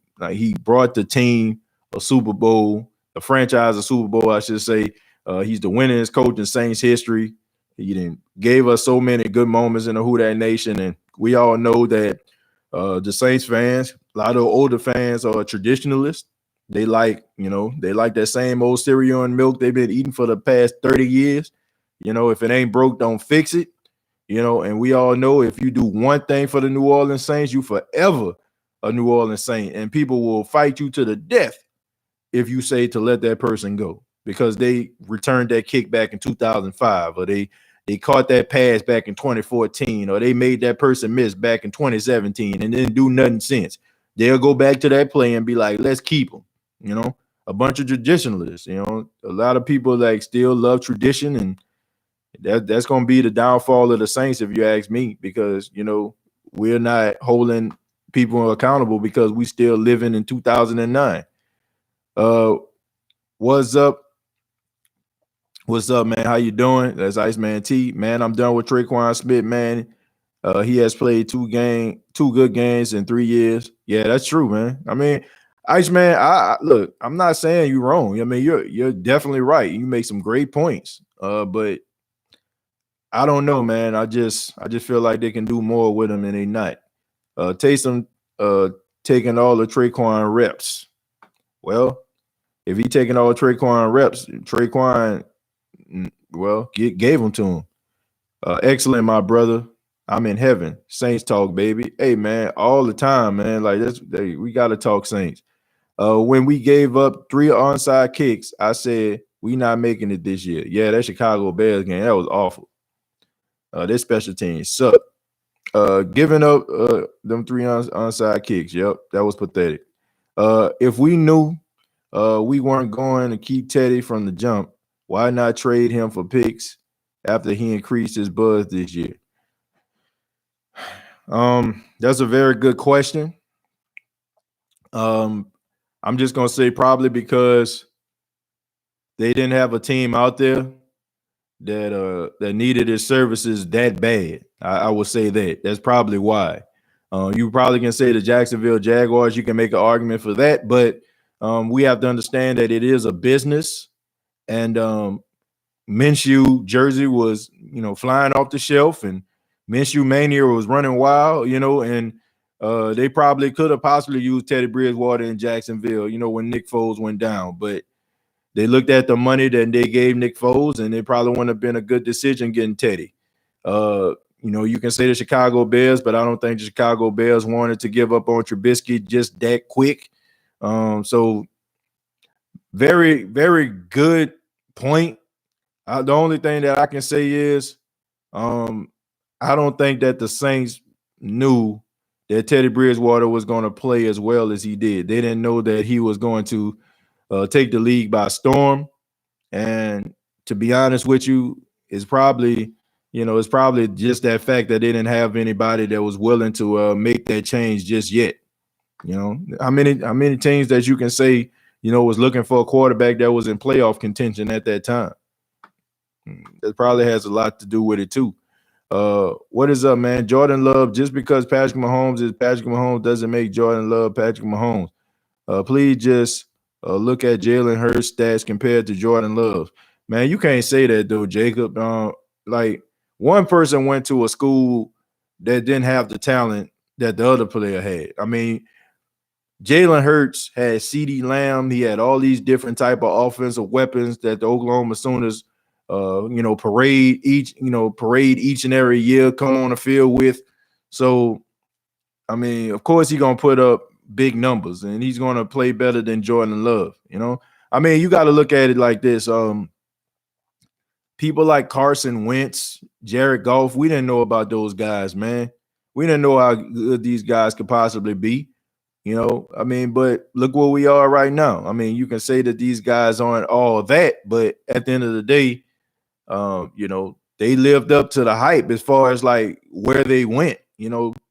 brought the team a Super Bowl, a franchise a Super Bowl, I should say. He's the winningest coach in Saints history. He gave us so many good moments in the Who Dat Nation, and we all know that the Saints fans, a lot of older fans, are traditionalists. They like that same old cereal and milk they've been eating for the past 30 years. If it ain't broke, don't fix it. And we all know if you do one thing for the New Orleans Saints, you forever a New Orleans Saint, and people will fight you to the death if you say to let that person go, because they returned that kick back in 2005, or they caught that pass back in 2014, or they made that person miss back in 2017 and didn't do nothing since. They'll go back to that play and be like, let's keep them. A bunch of traditionalists, a lot of people still love tradition, and that's going to be the downfall of the Saints, if you ask me, because, we're not holding people accountable because we still living in 2009. What's up? What's up, man? How you doing? That's Iceman T. Man, I'm done with Treyquan Smith, man. He has played two good games in 3 years. Yeah, that's true, man. I mean, Iceman, I look, I'm not saying you're wrong. I mean, you're definitely right. You make some great points. But I don't know, man. I just feel like they can do more with him, and they not. Taysom taking all the Treyquan reps. Well, if he taking all Treyquan reps, Treyquan, gave them to him. Excellent, my brother. I'm in heaven. Saints talk, baby. Hey, man, all the time, man. We got to talk Saints. When we gave up 3 onside kicks, I said, we not making it this year. Yeah, that Chicago Bears game, that was awful. Their special teams suck. Giving up them 3 onside kicks, yep, that was pathetic. If we knew we weren't going to keep Teddy from the jump, why not trade him for picks after he increased his buzz this year? That's a very good question. Um, I'm just gonna say probably because they didn't have a team out there that needed his services that bad. I would say that. That's probably why. You probably can say the Jacksonville Jaguars. You can make an argument for that, but we have to understand that it is a business, and Minshew jersey was, flying off the shelf, and Minshew mania was running wild, and they probably could have possibly used Teddy Bridgewater in Jacksonville, when Nick Foles went down, but they looked at the money that they gave Nick Foles, and it probably wouldn't have been a good decision getting Teddy. You can say the Chicago Bears, but I don't think the Chicago Bears wanted to give up on Trubisky just that quick. So very, very good point. The only thing that I can say is I don't think that the Saints knew that Teddy Bridgewater was going to play as well as he did. They didn't know that he was going to take the league by storm. And to be honest with you, it's probably just that fact that they didn't have anybody that was willing to make that change just yet. How many teams that you can say was looking for a quarterback that was in playoff contention at that time? That probably has a lot to do with it too. What is up, man? Jordan Love, just because Patrick Mahomes is Patrick Mahomes doesn't make Jordan Love Patrick Mahomes. Please just look at Jalen Hurts stats compared to Jordan Love. Man, you can't say that though, Jacob. Like one person went to a school that didn't have the talent that the other player had. I mean, Jalen Hurts had CeeDee Lamb. He had all these different type of offensive weapons that the Oklahoma Sooners, parade each and every year, come on the field with. So, I mean, of course, he's gonna put up big numbers, and he's gonna play better than Jordan Love. I mean, you got to look at it like this. People like Carson Wentz, Jared Goff, we didn't know about those guys, man. We didn't know how good these guys could possibly be. I mean, but look where we are right now. I mean, you can say that these guys aren't all that, but at the end of the day, they lived up to the hype as far as like where they went.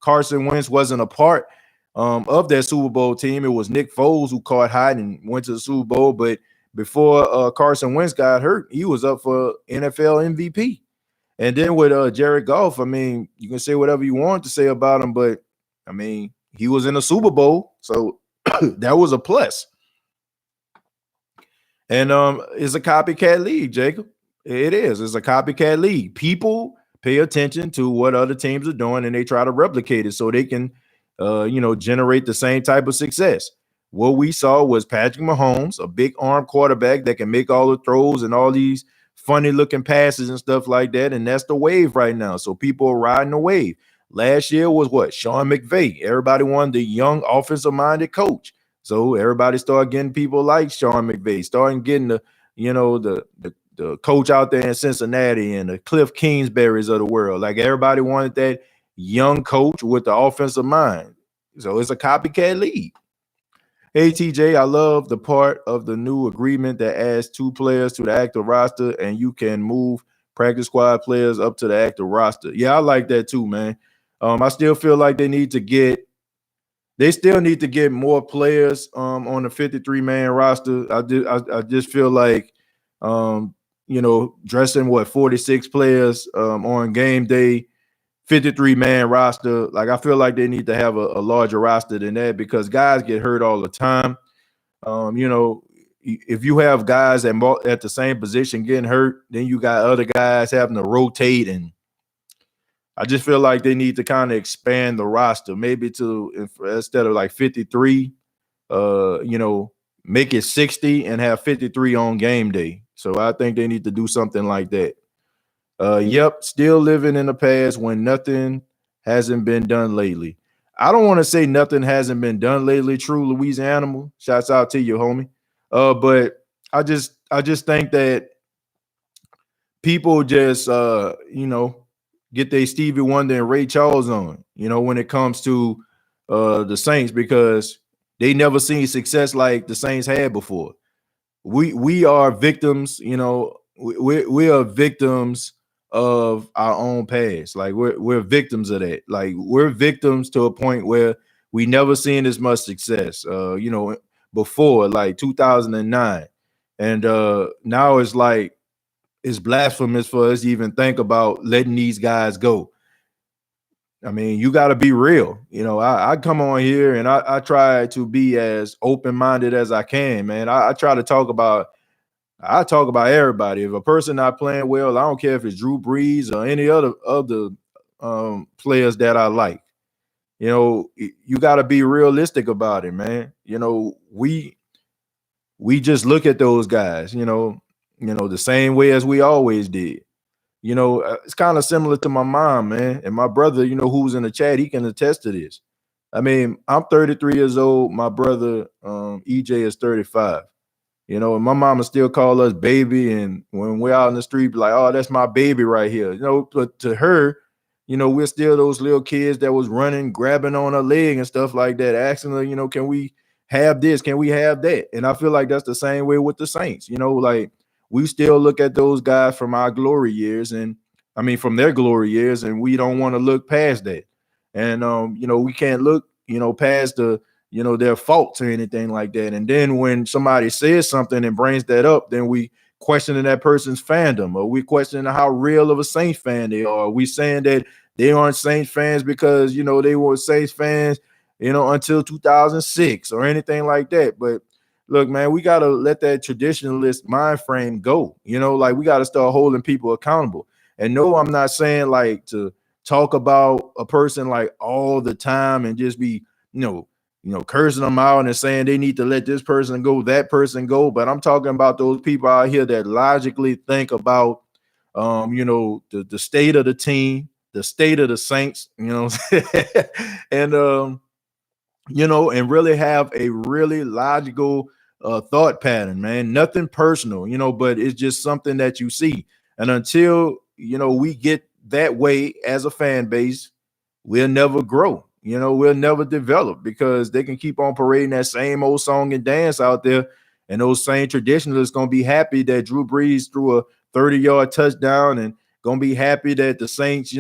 Carson Wentz wasn't a part of that Super Bowl team. It was Nick Foles who caught hot and went to the Super Bowl. But before Carson Wentz got hurt, he was up for NFL MVP. And then with Jared Goff, I mean, you can say whatever you want to say about him, but I mean, he was in a Super Bowl, so that was a plus. And it's a copycat league, Jacob. It is. It's a copycat league. People pay attention to what other teams are doing, and they try to replicate it so they can, generate the same type of success. What we saw was Patrick Mahomes, a big arm quarterback that can make all the throws and all these funny looking passes and stuff like that. And that's the wave right now. So people are riding the wave. Last year was what? Sean McVay. Everybody wanted the young offensive minded coach. So everybody started getting people like Sean McVay, starting getting the coach out there in Cincinnati and the Cliff Kingsburys of the world. Like everybody wanted that young coach with the offensive mind. So it's a copycat league. Hey, TJ, I love the part of the new agreement that adds 2 players to the active roster and you can move practice squad players up to the active roster. Yeah, I like that too, man. I still feel like they still need to get more players on the 53-man roster. I just feel like dressing 46 players on game day, 53-man roster. Like I feel like they need to have a larger roster than that because guys get hurt all the time. If you have guys at the same position getting hurt, then you got other guys having to rotate, and I just feel like they need to kind of expand the roster, maybe to instead of like 53, make it 60 and have 53 on game day. So I think they need to do something like that. Yep, still living in the past when nothing hasn't been done lately. I don't want to say nothing hasn't been done lately. True Louisiana. Shouts out to you, homie. But I just think that people just get their Stevie Wonder and Ray Charles on, when it comes to the Saints, because they never seen success like the Saints had before. We are victims, we are victims of our own past. Like we're victims of that. Like we're victims to a point where we never seen as much success. Before like 2009, and now it's like it's blasphemous for us to even think about letting these guys go. I mean, you got to be real. I come on here and I try to be as open-minded as I can, man. I try to I talk about everybody. If a person not playing well, I don't care if it's Drew Brees or any other players that I like. You got to be realistic about it, man. We just look at those guys, the same way as we always did. It's kind of similar to my mom, man, and my brother, who's in the chat, he can attest to this. I mean, I'm 33 years old. My brother, EJ, is 35. And my mama still call us baby. And when we're out in the street, be like, oh, that's my baby right here. But to her, we're still those little kids that was running, grabbing on her leg and stuff like that, asking her, can we have this? Can we have that? And I feel like that's the same way with the Saints. Like we still look at those guys from our glory years from their glory years, and we don't want to look past that. And we can't look, past their faults or anything like that. And then when somebody says something and brings that up, then we questioning that person's fandom, or we questioning how real of a Saints fan they are. We saying that they aren't Saints fans because they were Saints fans until 2006 or anything like that. But look, man, we got to let that traditionalist mind frame go. Like we got to start holding people accountable. And no, I'm not saying like to talk about a person like all the time and just be cursing them out and saying they need to let this person go, that person go. But I'm talking about those people out here that logically think about the state of the team, the state of the Saints, and and really have a really logical thought pattern, man. Nothing personal, but it's just something that you see. And until we get that way as a fan base, we'll never grow. We'll never develop, because they can keep on parading that same old song and dance out there. And those same traditionalists going to be happy that Drew Brees threw a 30-yard touchdown, and going to be happy that the Saints,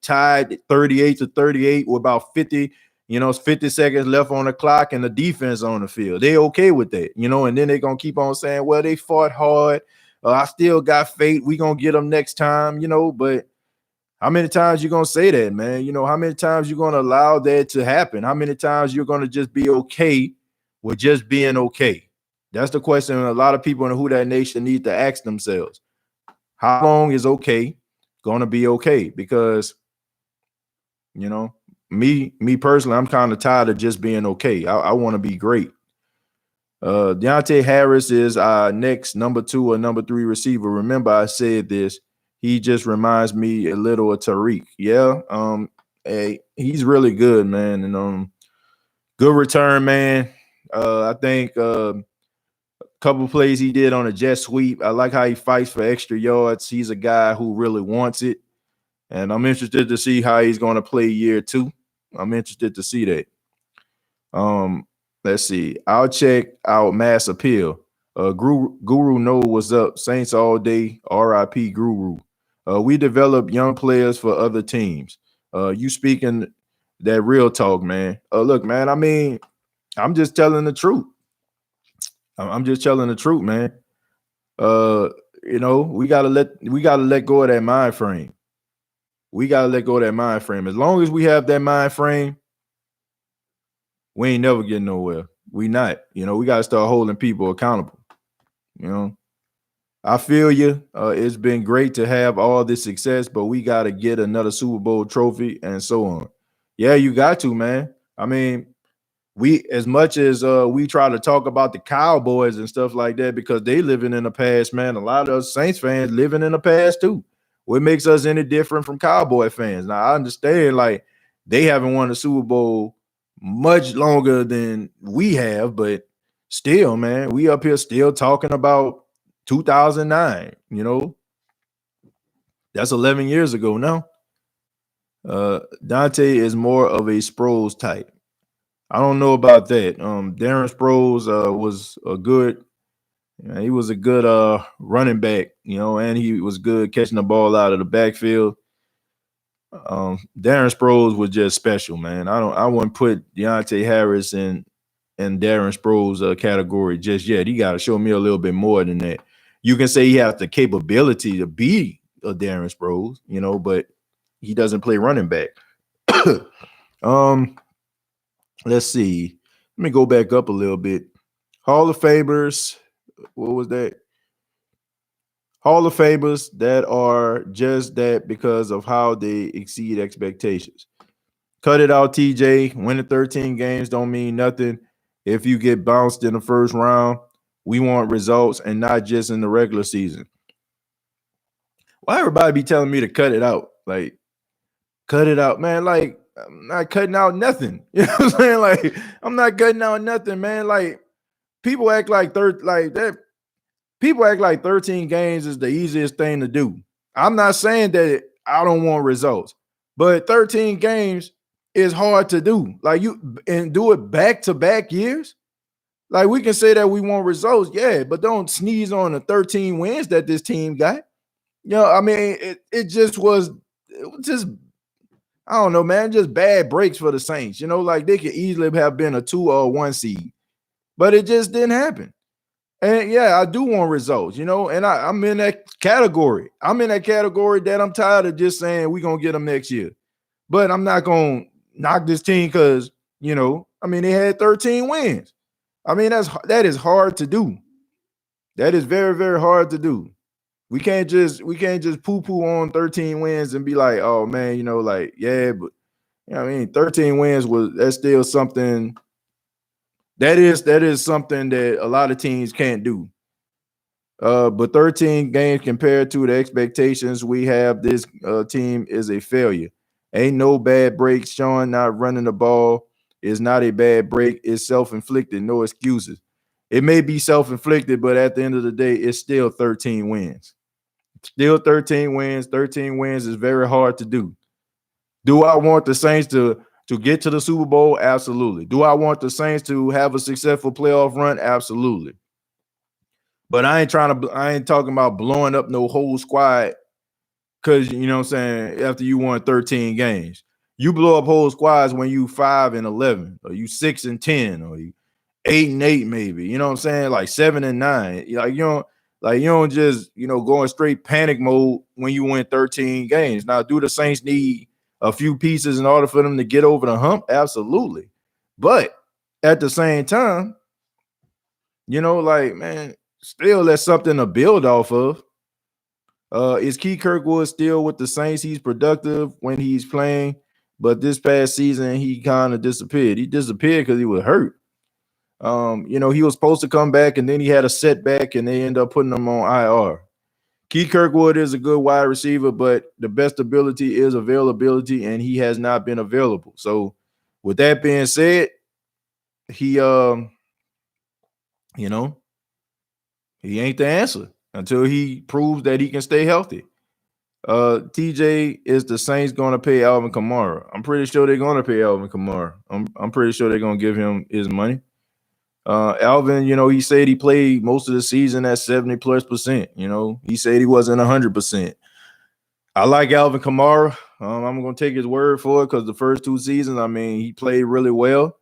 tied 38-38 with about 50 seconds left on the clock and the defense on the field. They okay with that, and then they're going to keep on saying, well, they fought hard. I still got faith. We going to get them next time, but how many times you going to say that, man? How many times you going to allow that to happen? How many times you're going to just be okay with just being okay? That's the question a lot of people in the Who Dat Nation need to ask themselves. How long is okay going to be okay? Because, me personally, I'm kind of tired of just being okay. I want to be great. Deontay Harris is our next number 2 or number 3 receiver. Remember, I said this. He just reminds me a little of Tariq. Yeah, he's really good, man, and good return, man. I think a couple plays he did on a jet sweep. I like how he fights for extra yards. He's a guy who really wants it, and I'm interested to see how he's going to play year 2. I'm interested to see that. Let's see. I'll check out Mass Appeal. Guru know what's up. Saints all day. RIP Guru. We develop young players for other teams. You speaking that real talk, man. Look, man, I mean, I'm just telling the truth. I'm just telling the truth, man. We gotta let go of that mind frame. We gotta let go of that mind frame. As long as we have that mind frame, we ain't never getting nowhere. We not. We gotta start holding people accountable. I feel you. It's been great to have all this success, but we got to get another Super Bowl trophy and so on. Yeah, you got to, man. I mean, as much as we try to talk about the Cowboys and stuff like that, because they living in the past, man, a lot of us Saints fans living in the past too. What makes us any different from Cowboy fans? Now, I understand, like, they haven't won a Super Bowl much longer than we have, but still, man, we up here still talking about 2009, that's 11 years ago now. Dante is more of a Sproles type. I don't know about that. Darren Sproles was a good Yeah, he was a good running back, and he was good catching the ball out of the backfield. Darren Sproles was just special, man. I wouldn't put Deontay Harris in Darren Sproles category just yet. He got to show me a little bit more than that. You can say he has the capability to be a Darren Sproles, but he doesn't play running back. Let's see. Let me go back up a little bit. Hall of Famers. What was that? Hall of Famers that are just that because of how they exceed expectations. Cut it out, TJ. Winning 13 games don't mean nothing if you get bounced in the first round. We want results and not just in the regular season. Why everybody be telling me to cut it out? Like, cut it out, man. Like, I'm not cutting out nothing. You know what I'm saying? Like, I'm not cutting out nothing, man. Like, people act like that. People act like 13 games is the easiest thing to do. I'm not saying that I don't want results, but 13 games is hard to do. Like, you and do it back to back years. Like, we can say that we want results, yeah, but don't sneeze on the 13 wins that this team got. I mean, it just was just, I don't know, man, just bad breaks for the Saints. Like they could easily have been a 2 or 1 seed, but it just didn't happen. And yeah, I do want results, and I'm in that category. I'm in that category that I'm tired of just saying we're going to get them next year. But I'm not going to knock this team because, they had 13 wins. I mean, that is hard to do. That is very, very hard to do. We can't just poo-poo on 13 wins and be like, oh man, like, yeah, but 13 wins that's still something. That is something that a lot of teams can't do. But 13 games compared to the expectations we have, this team is a failure. Ain't no bad breaks. Sean not running the ball is not a bad break. It's self-inflicted. No excuses. It may be self-inflicted, but at the end of the day, it's still 13 wins. Still 13 wins. 13 wins is very hard to do. Do I want the Saints to get to the Super Bowl? Absolutely. Do I want the Saints to have a successful playoff run? Absolutely. But I ain't talking about blowing up no whole squad because, you know what I'm saying, after you won 13 games. You blow up whole squads when you 5-11, or you 6-10, or you 8-8 maybe. You know what I'm saying? Like 7-9. You don't just, go in straight panic mode when you win 13 games. Now, do the Saints need a few pieces in order for them to get over the hump? Absolutely. But at the same time, man, still that's something to build off of. Is Key Kirkwood still with the Saints? He's productive when he's playing, but this past season he kind of disappeared. He disappeared because he was hurt. He was supposed to come back and then he had a setback and they end up putting him on IR. Key Kirkwood is a good wide receiver, but the best ability is availability, and he has not been available. So with that being said, he he ain't the answer until he proves that he can stay healthy. TJ, is the Saints going to pay Alvin Kamara? I'm pretty sure they're going to pay Alvin Kamara. I'm pretty sure they're going to give him his money. Alvin, he said he played most of the season at 70+%. He said he wasn't 100%. I like Alvin Kamara. I'm going to take his word for it because the first 2 seasons, he played really well.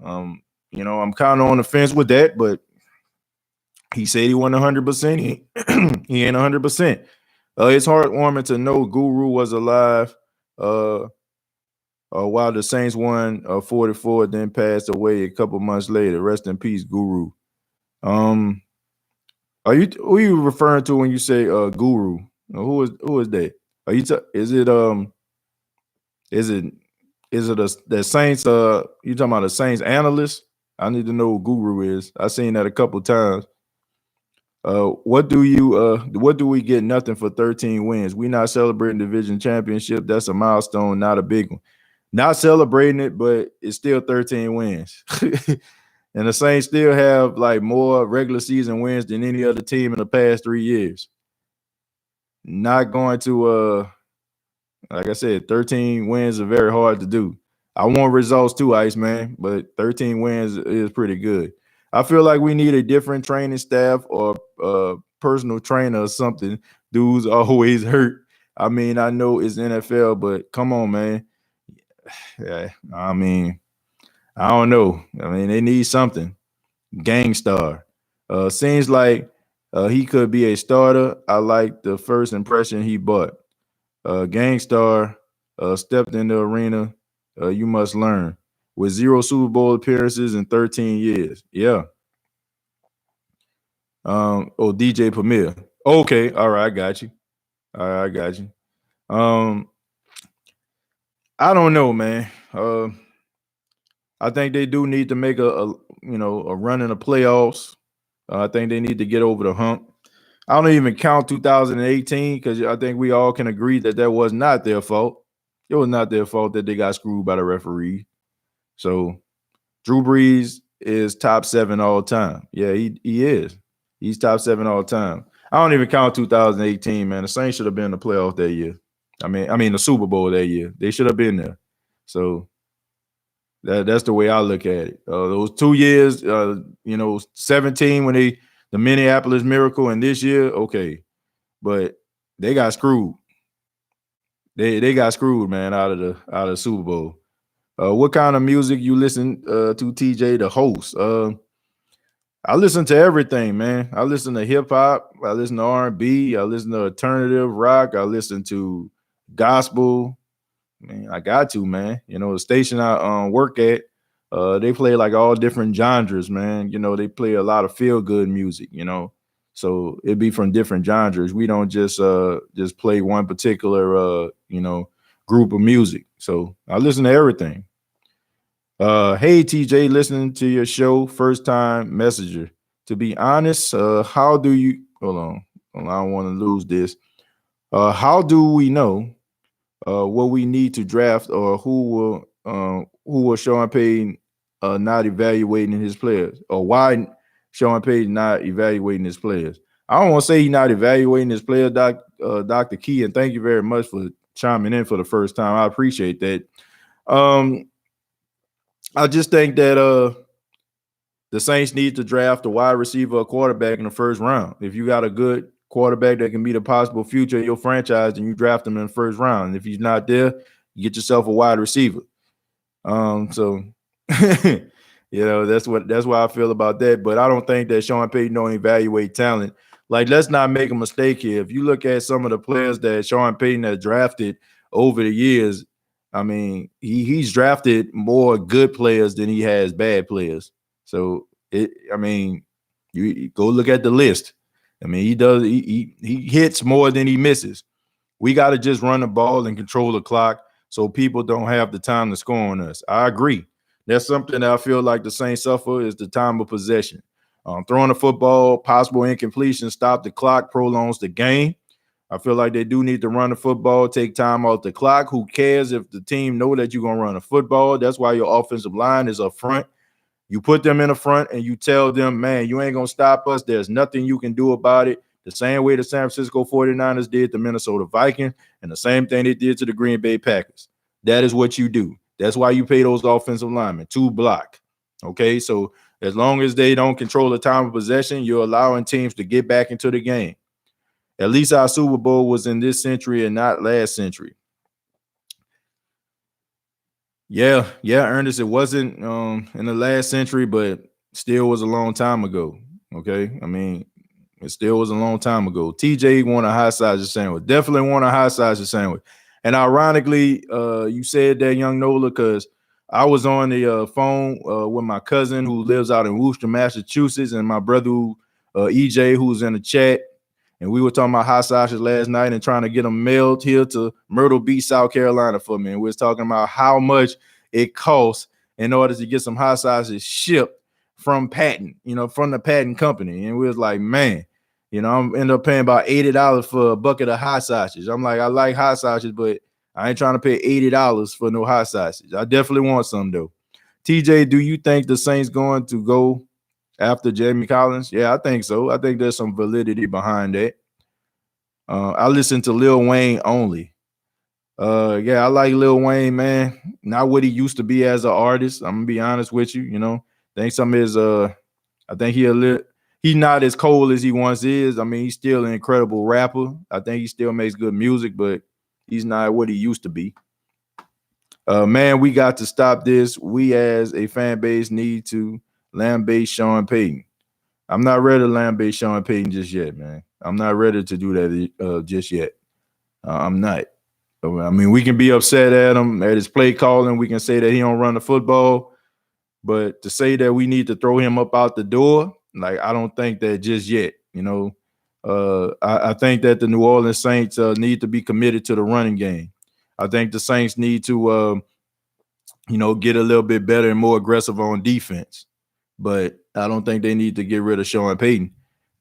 I'm kind of on the fence with that, but he said he wasn't 100%. He ain't 100%. It's heartwarming to know Guru was alive while the Saints won 44, then passed away a couple months later. Rest in peace, Guru. Who are you referring to when you say Guru? Who is that? Are you is it the Saints? You talking about the Saints analyst? I need to know who Guru is. I seen that a couple times. What do we get? Nothing for 13 wins. We not celebrating division championship. That's a milestone, not a big one. Not celebrating it, but it's still 13 wins. And the Saints still have like more regular season wins than any other team in the past 3 years. Not going to like I said, 13 wins are very hard to do. I want results too, Iceman, but 13 wins is pretty good. I feel like we need a different training staff or personal trainer or something. Dudes always hurt. I mean, I know it's NFL, but come on, man. Yeah, I mean, I don't know. I mean, they need something. Gangstar. Seems like he could be a starter. I like the first impression he bought. Gangstar stepped in the arena. You must learn. With 0 Super Bowl appearances in 13 years. Yeah. DJ Premier. Okay, all right, I got you. All right, I got you. I don't know, man. I think they do need to make a run in the playoffs. I think they need to get over the hump. I don't even count 2018 because I think we all can agree that was not their fault. It was not their fault that they got screwed by the referee. So Drew Brees is top 7 all time. Yeah, he is. He's top 7 all time. I don't even count 2018, man. The Saints should have been in the playoff that year. I mean the Super Bowl that year. They should have been there. So that's the way I look at it. Those 2 years, 17 when the Minneapolis Miracle, and this year, okay, but they got screwed. They got screwed, man, out of the Super Bowl. What kind of music you listen to, TJ, the host? I listen to everything, man. I listen to hip hop. I listen to R&B. I listen to alternative rock. I listen to gospel. Man, I got to, man. The station I work at, they play like all different genres, man. They play a lot of feel good music. So it'd be from different genres. We don't just play one particular group of music. So I listen to everything. Hey TJ, listening to your show, first time messenger. To be honest, how do you hold on? I don't want to lose this. How do we know what we need to draft, or who will Sean Payton not evaluating his players, or why Sean Payton not evaluating his players? I don't want to say he's not evaluating his players, Dr. Key, and thank you very much for chiming in for the first time. I appreciate that. I just think that the Saints need to draft a wide receiver, a quarterback in the first round. If you got a good quarterback that can be the possible future of your franchise, and you draft him in the first round. And if he's not there, you get yourself a wide receiver. So that's why I feel about that. But I don't think that Sean Payton don't evaluate talent. Like, let's not make a mistake here. If you look at some of the players that Sean Payton has drafted over the years, I mean, he's drafted more good players than he has bad players. So you go look at the list. I mean, he hits more than he misses. We got to just run the ball and control the clock so people don't have the time to score on us. I agree. That's something that I feel like the Saints suffer, is the time of possession. Throwing the football, possible incompletion, stop the clock, prolongs the game. I feel like they do need to run the football, take time off the clock. Who cares if the team know that you're going to run a football? That's why your offensive line is up front. You put them in the front and you tell them, man, you ain't going to stop us. There's nothing you can do about it. The same way the San Francisco 49ers did the Minnesota Vikings, and the same thing they did to the Green Bay Packers. That is what you do. That's why you pay those offensive linemen to block. Okay, so as long as they don't control the time of possession, you're allowing teams to get back into the game. At least our Super Bowl was in this century and not last century. Yeah, Ernest, it wasn't in the last century, but still was a long time ago. Okay, I mean, it still was a long time ago. TJ want a high sausage sandwich. Definitely want a high sausage sandwich. And ironically, you said that, young Nola, because I was on the phone with my cousin who lives out in Worcester, Massachusetts, and my brother EJ, who's in the chat. And we were talking about hot sausages last night and trying to get them mailed here to Myrtle Beach, South Carolina for me. And we was talking about how much it costs in order to get some hot sausages shipped from Payton, from the Payton company. And we was like, man, I'm end up paying about $80 for a bucket of hot sausages. I'm like, I like hot sausages, but I ain't trying to pay $80 for no hot sausages. I definitely want some though. TJ, do you think the Saints going to go after Jamie Collins? Yeah, I think so. I think there's some validity behind that. I listen to Lil Wayne only. Yeah, I like Lil Wayne, man. Not what he used to be as an artist. I'm gonna be honest with you. I think some of his I think he's not as cold as he once is. I mean, he's still an incredible rapper. I think he still makes good music, but he's not what he used to be. Man, we got to stop this. We as a fan base need to lambaste Sean Payton. I'm not ready to lambaste Sean Payton just yet, man. I'm not ready to do that just yet. I'm not. I mean, we can be upset at him, at his play calling. We can say that he don't run the football. But to say that we need to throw him up out the door, like, I don't think that just yet. I think that the New Orleans Saints need to be committed to the running game. I think the Saints need to, get a little bit better and more aggressive on defense. But I don't think they need to get rid of Sean Payton.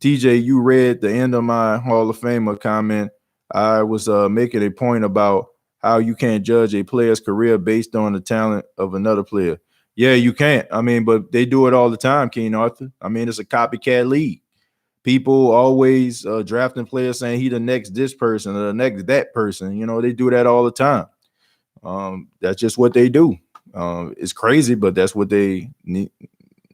TJ, you read the end of my Hall of Famer comment. I was making a point about how you can't judge a player's career based on the talent of another player. Yeah, you can't. I mean, but they do it all the time, King Arthur. I mean, it's a copycat league. People always drafting players saying he the next this person or the next that person. They do that all the time. That's just what they do. It's crazy, but that's what they need.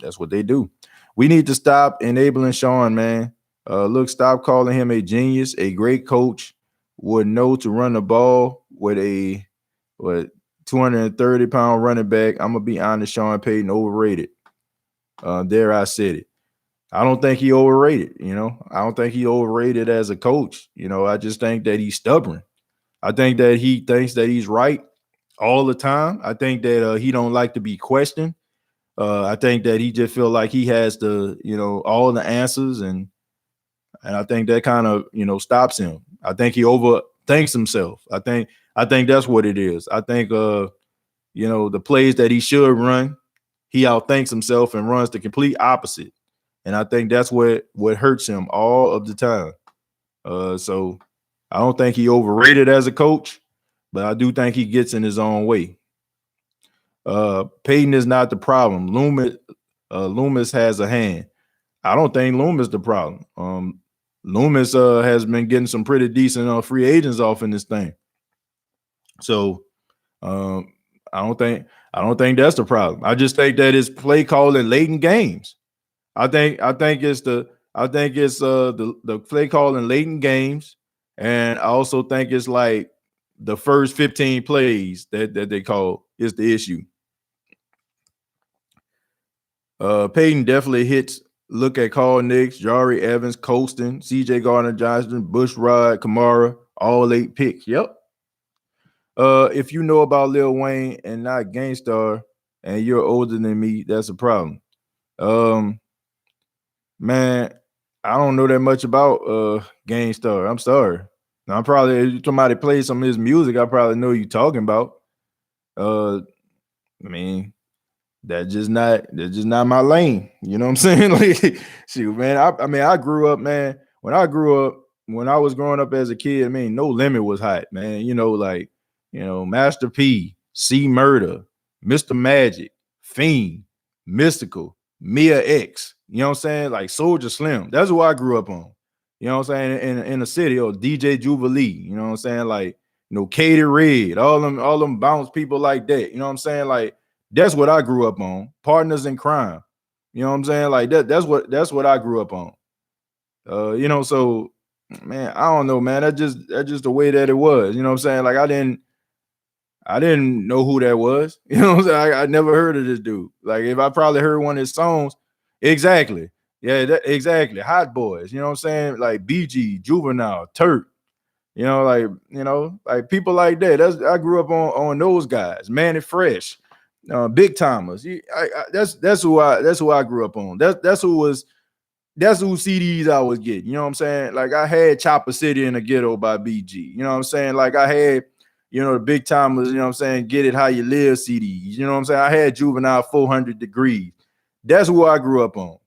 That's what they do. We need to stop enabling Sean, man. Look, stop calling him a genius. A great coach would know to run the ball with a 230-pound running back. I'm gonna be honest, Sean Payton overrated. There, I said it. I don't think he overrated. I don't think he overrated as a coach. I just think that he's stubborn. I think that he thinks that he's right all the time. I think that he don't like to be questioned. I think that he just feel like he has all the answers, and I think that kind of stops him. I think he overthinks himself. I think that's what it is. I think the plays that he should run, he outthinks himself and runs the complete opposite. And I think that's what hurts him all of the time. So I don't think he overrated as a coach, but I do think he gets in his own way. Payton is not the problem. Loomis has a hand. I don't think Loomis the problem. Loomis has been getting some pretty decent free agents off in this thing. So I don't think that's the problem. I just think that it's play calling late in games. I think it's the play calling late in games, and I also think it's like the first 15 plays that they call is the issue. Payton definitely hits. Look at Carl Nicks, Jari Evans, Colston, CJ Gardner-Johnson, Bushrod, Kamara, all 8 picks. Yep. If you know about Lil Wayne and not Gangstar, and you're older than me, that's a problem. Man, I don't know that much about Gangstar. I'm sorry. Now, if somebody plays some of his music, I probably know you're talking about. I mean, that's just not my lane. You know what I'm saying? Like, shoot, man. I grew up, man. When I was growing up as a kid, I mean, No Limit was hot, man. Master P, C Murder, Mr. Magic, Fiend, Mystical, Mia X. You know what I'm saying? Like Soldier Slim. That's who I grew up on. You know what I'm saying? In the city, or DJ Jubilee. You know what I'm saying? Like, Katie Red, all them bounce people like that. You know what I'm saying? Like, that's what I grew up on. Partners in Crime. You know what I'm saying? Like that's what I grew up on. So, man, I don't know, man. That's just the way that it was. You know what I'm saying? Like, I didn't know who that was. You know what I'm saying? I never heard of this dude. Like, if I probably heard one of his songs, exactly. Yeah, exactly. Hot Boys. You know what I'm saying? Like BG, Juvenile, Turk. Like people like that. I grew up on those guys. Manny Fresh. Big timers. That's who I grew up on. That's who CDs I was getting. You know what I'm saying? Like, I had Chopper City in the Ghetto by BG. You know what I'm saying? Like, I had, the big timers, you know what I'm saying, Get It How You Live CDs. You know what I'm saying? I had Juvenile 400 Degrees. That's who I grew up on.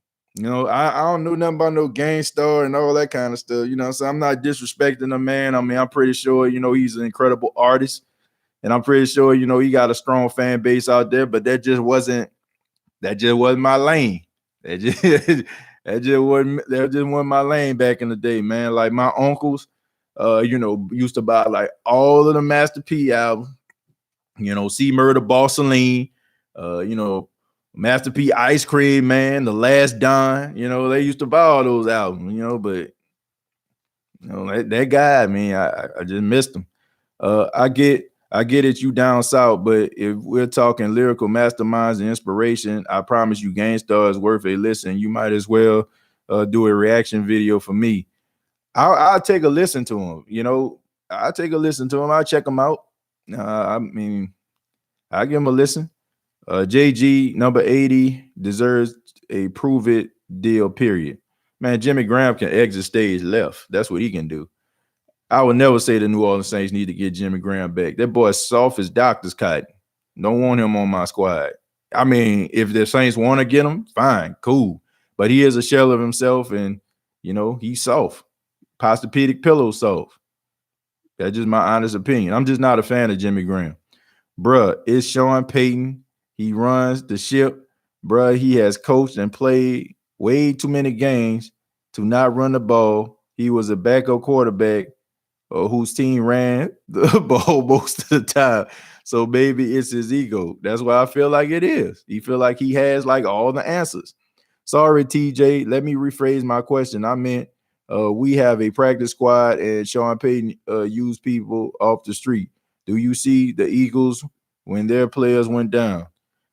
I don't know nothing about no Gangstar and all that kind of stuff. So I'm not disrespecting the man. I mean, I'm pretty sure, he's an incredible artist. And I'm pretty sure, he got a strong fan base out there, but that just wasn't my lane. That just wasn't my lane back in the day, man. Like, my uncles, used to buy like all of the Master P albums, C Murder, Bossaline, Master P Ice Cream, man, The Last Don, they used to buy all those albums, but that guy, I mean, I just missed him. I get it, you down south, but if we're talking lyrical masterminds and inspiration, I promise you, Gangstar is worth a listen. You might as well do a reaction video for me. I'll take a listen to him. I'll take a listen to him. I'll check him out. I mean, I'll give him a listen. JG number 80 deserves a prove it deal, period. Man, Jimmy Graham can exit stage left. That's what he can do. I would never say the New Orleans Saints need to get Jimmy Graham back. That boy's soft as doctor's cotton. Don't want him on my squad. I mean, if the Saints want to get him, fine, cool. But he is a shell of himself, and, he's soft. Posturepedic pillow soft. That's just my honest opinion. I'm just not a fan of Jimmy Graham. Bruh, it's Sean Payton. He runs the ship. Bruh, he has coached and played way too many games to not run the ball. He was a backup quarterback whose team ran the ball most of the time. So maybe it's his ego. That's why I feel like it is. He feel like he has like all the answers. Sorry, TJ. Let me rephrase my question. I meant we have a practice squad and Sean Payton used people off the street. Do you see the Eagles when their players went down?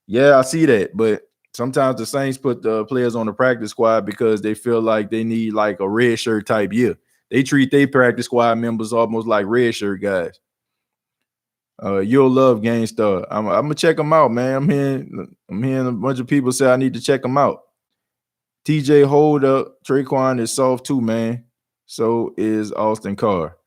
Yeah, I see that. But sometimes the Saints put the players on the practice squad because they feel like they need like a red shirt type year. They treat their practice squad members almost like red shirt guys. You'll love Gangstar. I'm gonna check them out, man. I'm hearing a bunch of people say I need to check them out. TJ, hold up. Treyquan is soft too, man. So is Austin Carr.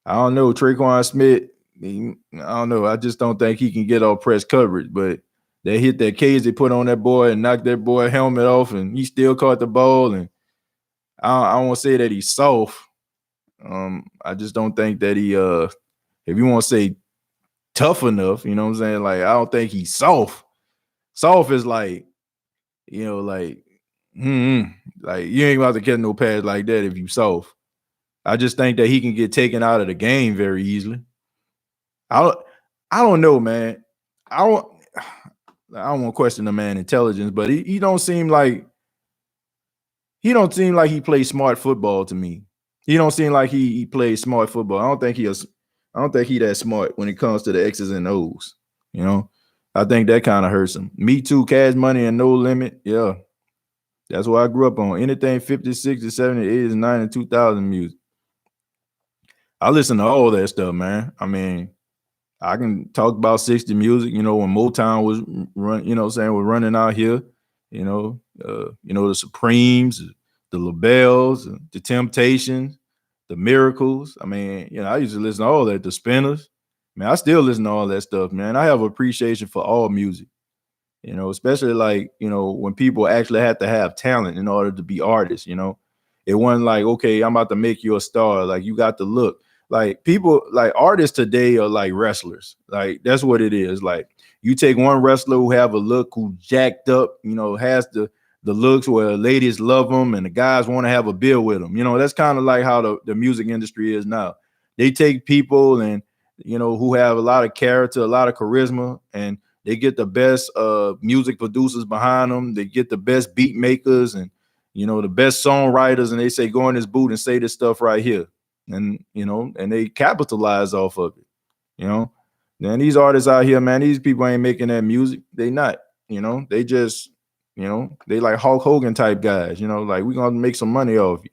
I don't know. Treyquan Smith, I don't know. I just don't think he can get all press coverage, but they hit that cage they put on that boy and knocked that boy helmet off, and he still caught the ball. And I don't want to say that he's soft. I just don't think that he if you want to say tough enough, you know what I'm saying? Like, I don't think he's soft. Soft is like, like you ain't about to catch no pass like that if you soft. I just think that he can get taken out of the game very easily. I don't know, man. I don't want to question the man's intelligence, but he don't seem like he plays smart football to me. He don't seem like he plays smart football. I don't think he that smart when it comes to the X's and O's. I think that kind of hurts him. Me too, Cash Money and No Limit. Yeah. That's what I grew up on. Anything 50, 60, 70, 80, 90, 2000 music. I listen to all that stuff, man. I mean, I can talk about 60 music, when Motown was running out here, the Supremes, the LaBelles, the Temptations, the Miracles. I mean, I used to listen to all that, the Spinners. Man, I still listen to all that stuff, man. I have appreciation for all music, especially like, when people actually have to have talent in order to be artists, It wasn't like, okay, I'm about to make you a star. Like, you got to look. Like, people, like artists today are like wrestlers. Like, that's what it is. Like, you take one wrestler who have a look, who jacked up, has the looks where ladies love them and the guys want to have a beer with them. That's kind of like how the music industry is now. They take people and, who have a lot of character, a lot of charisma, and they get the best music producers behind them. They get the best beat makers and, the best songwriters, and they say, go in this booth and say this stuff right here. And, and they capitalize off of it, Then these artists out here, man, these people ain't making that music. They not, they just, they like Hulk Hogan type guys, like, we're going to make some money off you.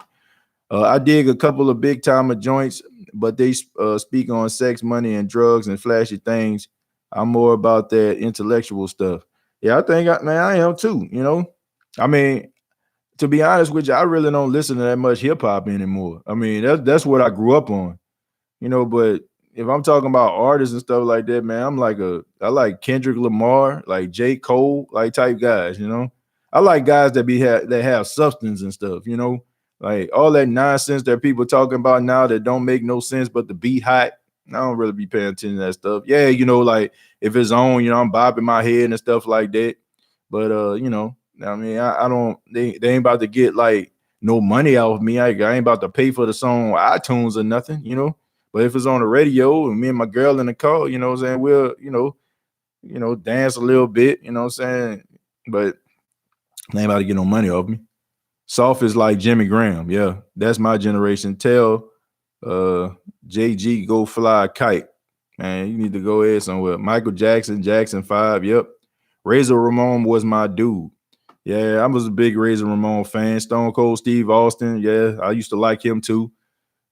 I dig a couple of big time joints, but they speak on sex, money, and drugs and flashy things. I'm more about that intellectual stuff. Yeah, I think, I am too, I mean, to be honest with you, I really don't listen to that much hip hop anymore. I mean, that's what I grew up on, but if I'm talking about artists and stuff like that, man, I like Kendrick Lamar, like J. Cole, like type guys, I like guys that have substance and stuff, like all that nonsense that people talking about now that don't make no sense, but the beat hot. I don't really be paying attention to that stuff. Yeah, like if it's on, I'm bobbing my head and stuff like that. But I mean, I don't. They ain't about to get like no money out of me. I ain't about to pay for the song on iTunes or nothing, But if it's on the radio and me and my girl in the car, what I'm saying, we'll, dance a little bit, what I'm saying. but they ain't about to get no money off me. Soft is like Jimmy Graham. Yeah, that's my generation. Tell JG go fly a kite. Man, you need to go ahead somewhere. Michael Jackson, Jackson 5. Yep. Razor Ramon was my dude. Yeah, I was a big Razor Ramon fan. Stone Cold Steve Austin. Yeah, I used to like him too.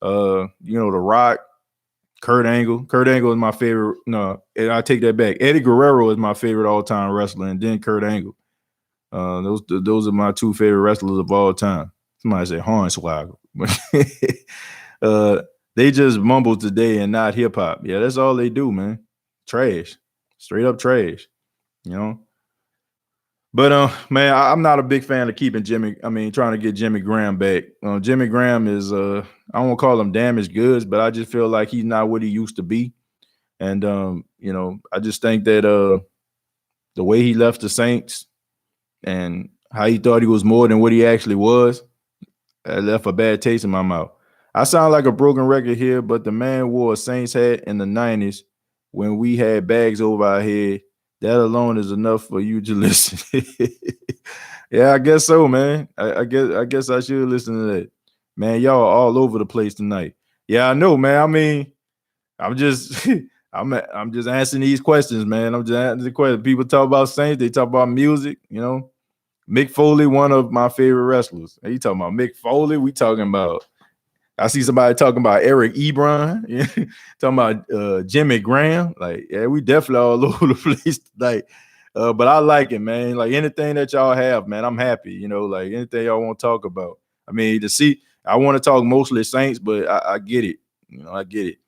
The Rock, Kurt Angle. Kurt Angle is my favorite. No, I take that back. Eddie Guerrero is my favorite all-time wrestler, and then Kurt Angle. Those are my two favorite wrestlers of all time. Somebody say Hornswoggle. They just mumble today and not hip hop. Yeah, that's all they do, man. Trash, straight up trash. But man, I'm not a big fan of keeping trying to get Jimmy Graham back. Jimmy Graham is I won't call him damaged goods, but I just feel like he's not what he used to be. And I just think that the way he left the Saints and how he thought he was more than what he actually was, that left a bad taste in my mouth. I sound like a broken record here, but the man wore a Saints hat in the 90s when we had bags over our head. That alone is enough for you to listen. Yeah, I guess so, man. I guess I should listen to that. Man, y'all are all over the place tonight. Yeah, I know, man. I mean, I'm just I'm just answering these questions, man. I'm just answering the questions. People talk about Saints, they talk about music, Mick Foley, one of my favorite wrestlers. You talking about Mick Foley? We talking about. I see somebody talking about Eric Ebron, talking about Jimmy Graham. Like, yeah, we definitely all over the place tonight. But I like it, man. Like anything that y'all have, man, I'm happy. Like anything y'all want to talk about. I mean, I want to talk mostly Saints, but I get it. I get it.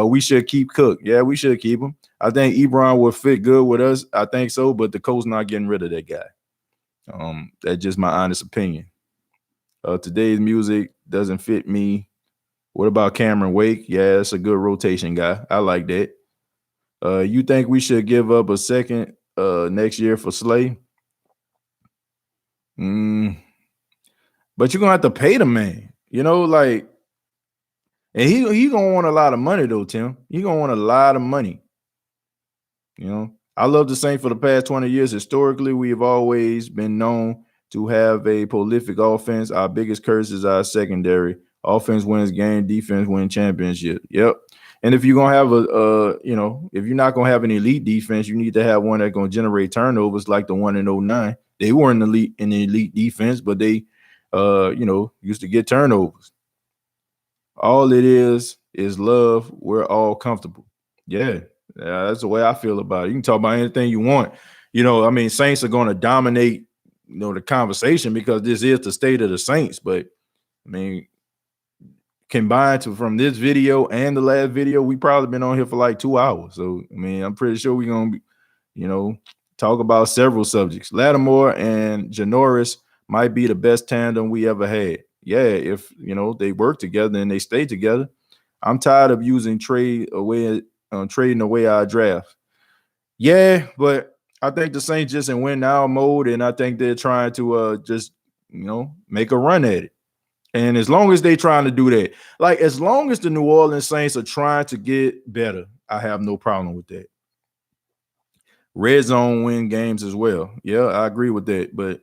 We should keep Cook. Yeah, we should keep him. I think Ebron would fit good with us. I think so, but the coach not getting rid of that guy. That's just my honest opinion. Today's music doesn't fit me. What about Cameron Wake? Yeah, that's a good rotation guy. I like that. You think we should give up a second next year for Slay? But you're gonna have to pay the man. And he gonna want a lot of money though, Tim. He gonna want a lot of money. I love the Saints for the past 20 years. Historically, we have always been known to have a prolific offense. Our biggest curse is our secondary. Offense wins game, defense wins championship. Yep. And if you're gonna have if you're not gonna have an elite defense, you need to have one that's gonna generate turnovers like the one in 2009. They weren't in the elite defense, but they used to get turnovers. All it is love. We're all comfortable. Yeah, that's the way I feel about it. You can talk about anything you want. Saints are gonna dominate, the conversation because this is the state of the Saints. But combined from this video and the last video, we probably been on here for like 2 hours. So, I'm pretty sure we're going to talk about several subjects. Lattimore and Janoris might be the best tandem we ever had. Yeah, if, they work together and they stay together. I'm tired of using trading away our draft. Yeah, but I think the Saints just in win now mode, and I think they're trying to just, make a run at it. And as long as they trying to do that, like as long as the New Orleans Saints are trying to get better, I have no problem with that. Red zone win games as well. Yeah, I agree with that. But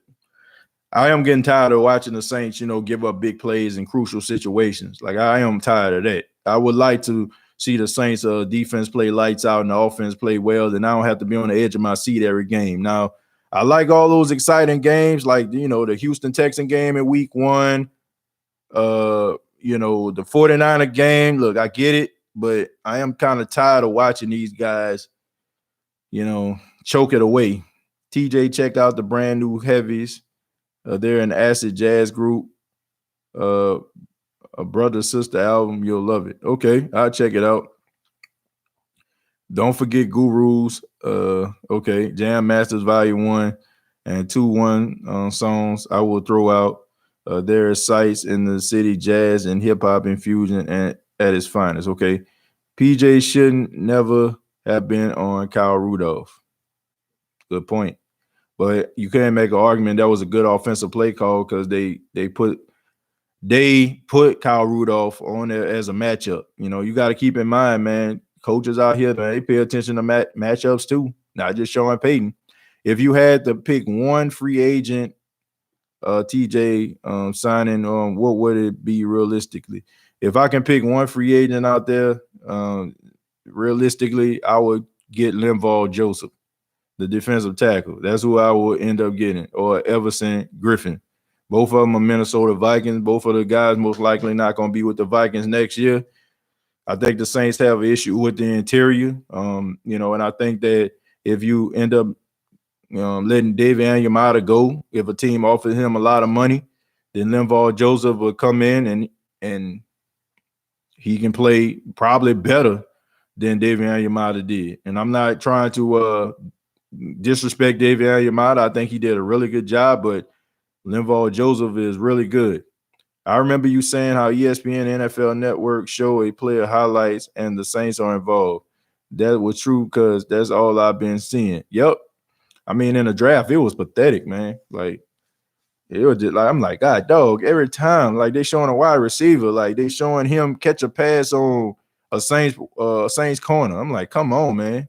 I am getting tired of watching the Saints, give up big plays in crucial situations. Like I am tired of that. I would like to see the Saints defense play lights out and the offense play well, then I don't have to be on the edge of my seat every game. Now, I like all those exciting games like, the Houston Texan game in week 1. The 49er game, look, I get it, but I am kind of tired of watching these guys, choke it away. TJ checked out the brand new heavies. They're an acid jazz group. A brother sister album, you'll love it. Okay, I'll check it out. Don't forget Gurus. Okay, Jam Masters Volume 1 and 2-1 songs I will throw out. There are sites in the city, jazz and hip hop infusion and at its finest. Okay. PJ shouldn't never have been on Kyle Rudolph. Good point. But you can't make an argument that was a good offensive play call because they put Kyle Rudolph on there as a matchup. You got to keep in mind, man, coaches out here, they pay attention to matchups too, not just showing Payton. if you had to pick one free agent, TJ signing, what would it be realistically? If I can pick one free agent out there, realistically, I would get Linval Joseph, the defensive tackle. That's who I would end up getting, or Everson Griffin. Both of them are Minnesota Vikings. Both of the guys most likely not going to be with the Vikings next year. I think the Saints have an issue with the interior, and I think that if you end up letting David Onyemata go, if a team offers him a lot of money, then Linval Joseph will come in and he can play probably better than David Onyemata did. And I'm not trying to disrespect David Onyemata. I think he did a really good job, but Linval Joseph is really good. I remember you saying how ESPN and NFL Network show a player highlights and the Saints are involved. That was true because that's all I've been seeing. Yep. I mean, in the draft, it was pathetic, man. Like, it was just like, I'm like, God, dog, every time, like, they showing a wide receiver, like, they showing him catch a pass on a Saints corner. I'm like, come on, man.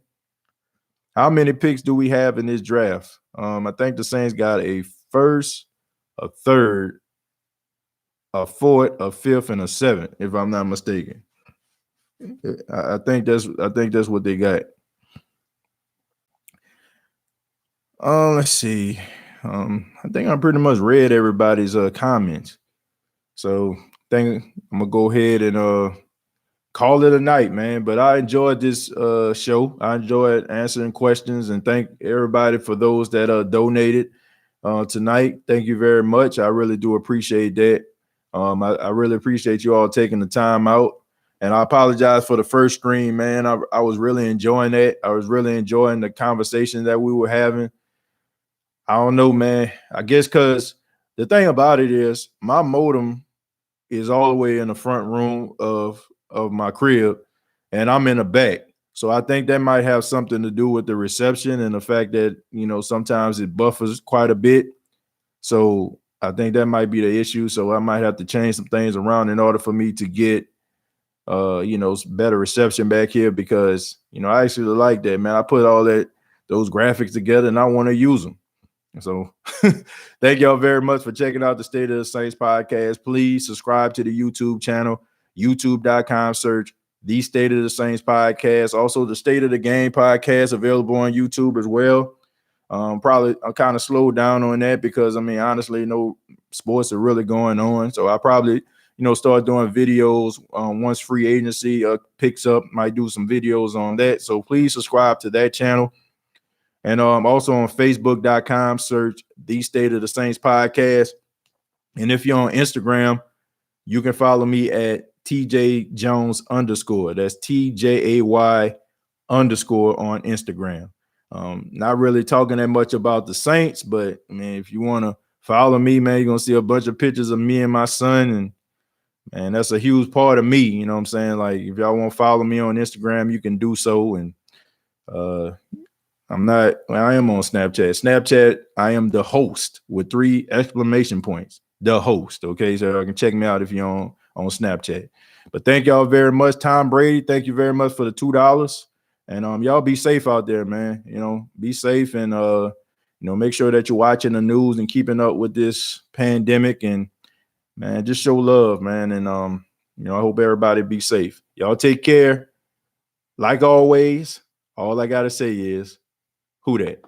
How many picks do we have in this draft? I think the Saints got a first, a third, a fourth, a fifth, and a seventh, if I'm not mistaken. I think that's what they got. Let's see. I think I pretty much read everybody's comments. So I think I'm gonna go ahead and call it a night, man. But I enjoyed this show. I enjoyed answering questions, and thank everybody for those that donated tonight. Thank you very much. I really do appreciate that. I really appreciate you all taking the time out. And I apologize for the first stream, man. I was really enjoying that. I was really enjoying the conversation that we were having. I don't know, man. I guess because the thing about it is my modem is all the way in the front room of my crib, and I'm in the back. So I think that might have something to do with the reception and the fact that, sometimes it buffers quite a bit. So I think that might be the issue. So I might have to change some things around in order for me to get better reception back here, because I actually like that, man. I put all those graphics together and I want to use them. So thank y'all very much for checking out the State of the Saints podcast. Please subscribe to the YouTube channel, youtube.com, search the State of the Saints podcast. Also, the State of the Game podcast available on YouTube as well. Probably I'll kind of slow down on that because, honestly, no sports are really going on. So I probably, start doing videos once free agency picks up, might do some videos on that. So please subscribe to that channel. And also on Facebook.com, search the State of the Saints podcast. And if you're on Instagram, you can follow me at TJ Jones _. That's TJAY _ on Instagram. Not really talking that much about the Saints, but if you want to follow me, man, you're going to see a bunch of pictures of me and my son. And man, that's a huge part of me. You know what I'm saying? Like, if y'all want to follow me on Instagram, you can do so. And I am on Snapchat. Snapchat, I am the host with 3 exclamation points. The host. Okay, so you can check me out if you're on Snapchat. But thank y'all very much. Tom Brady, thank you very much for the $2. And y'all be safe out there, man. Be safe and make sure that you're watching the news and keeping up with this pandemic. And man, just show love, man. And I hope everybody be safe. Y'all take care. Like always, all I gotta say is, who dat?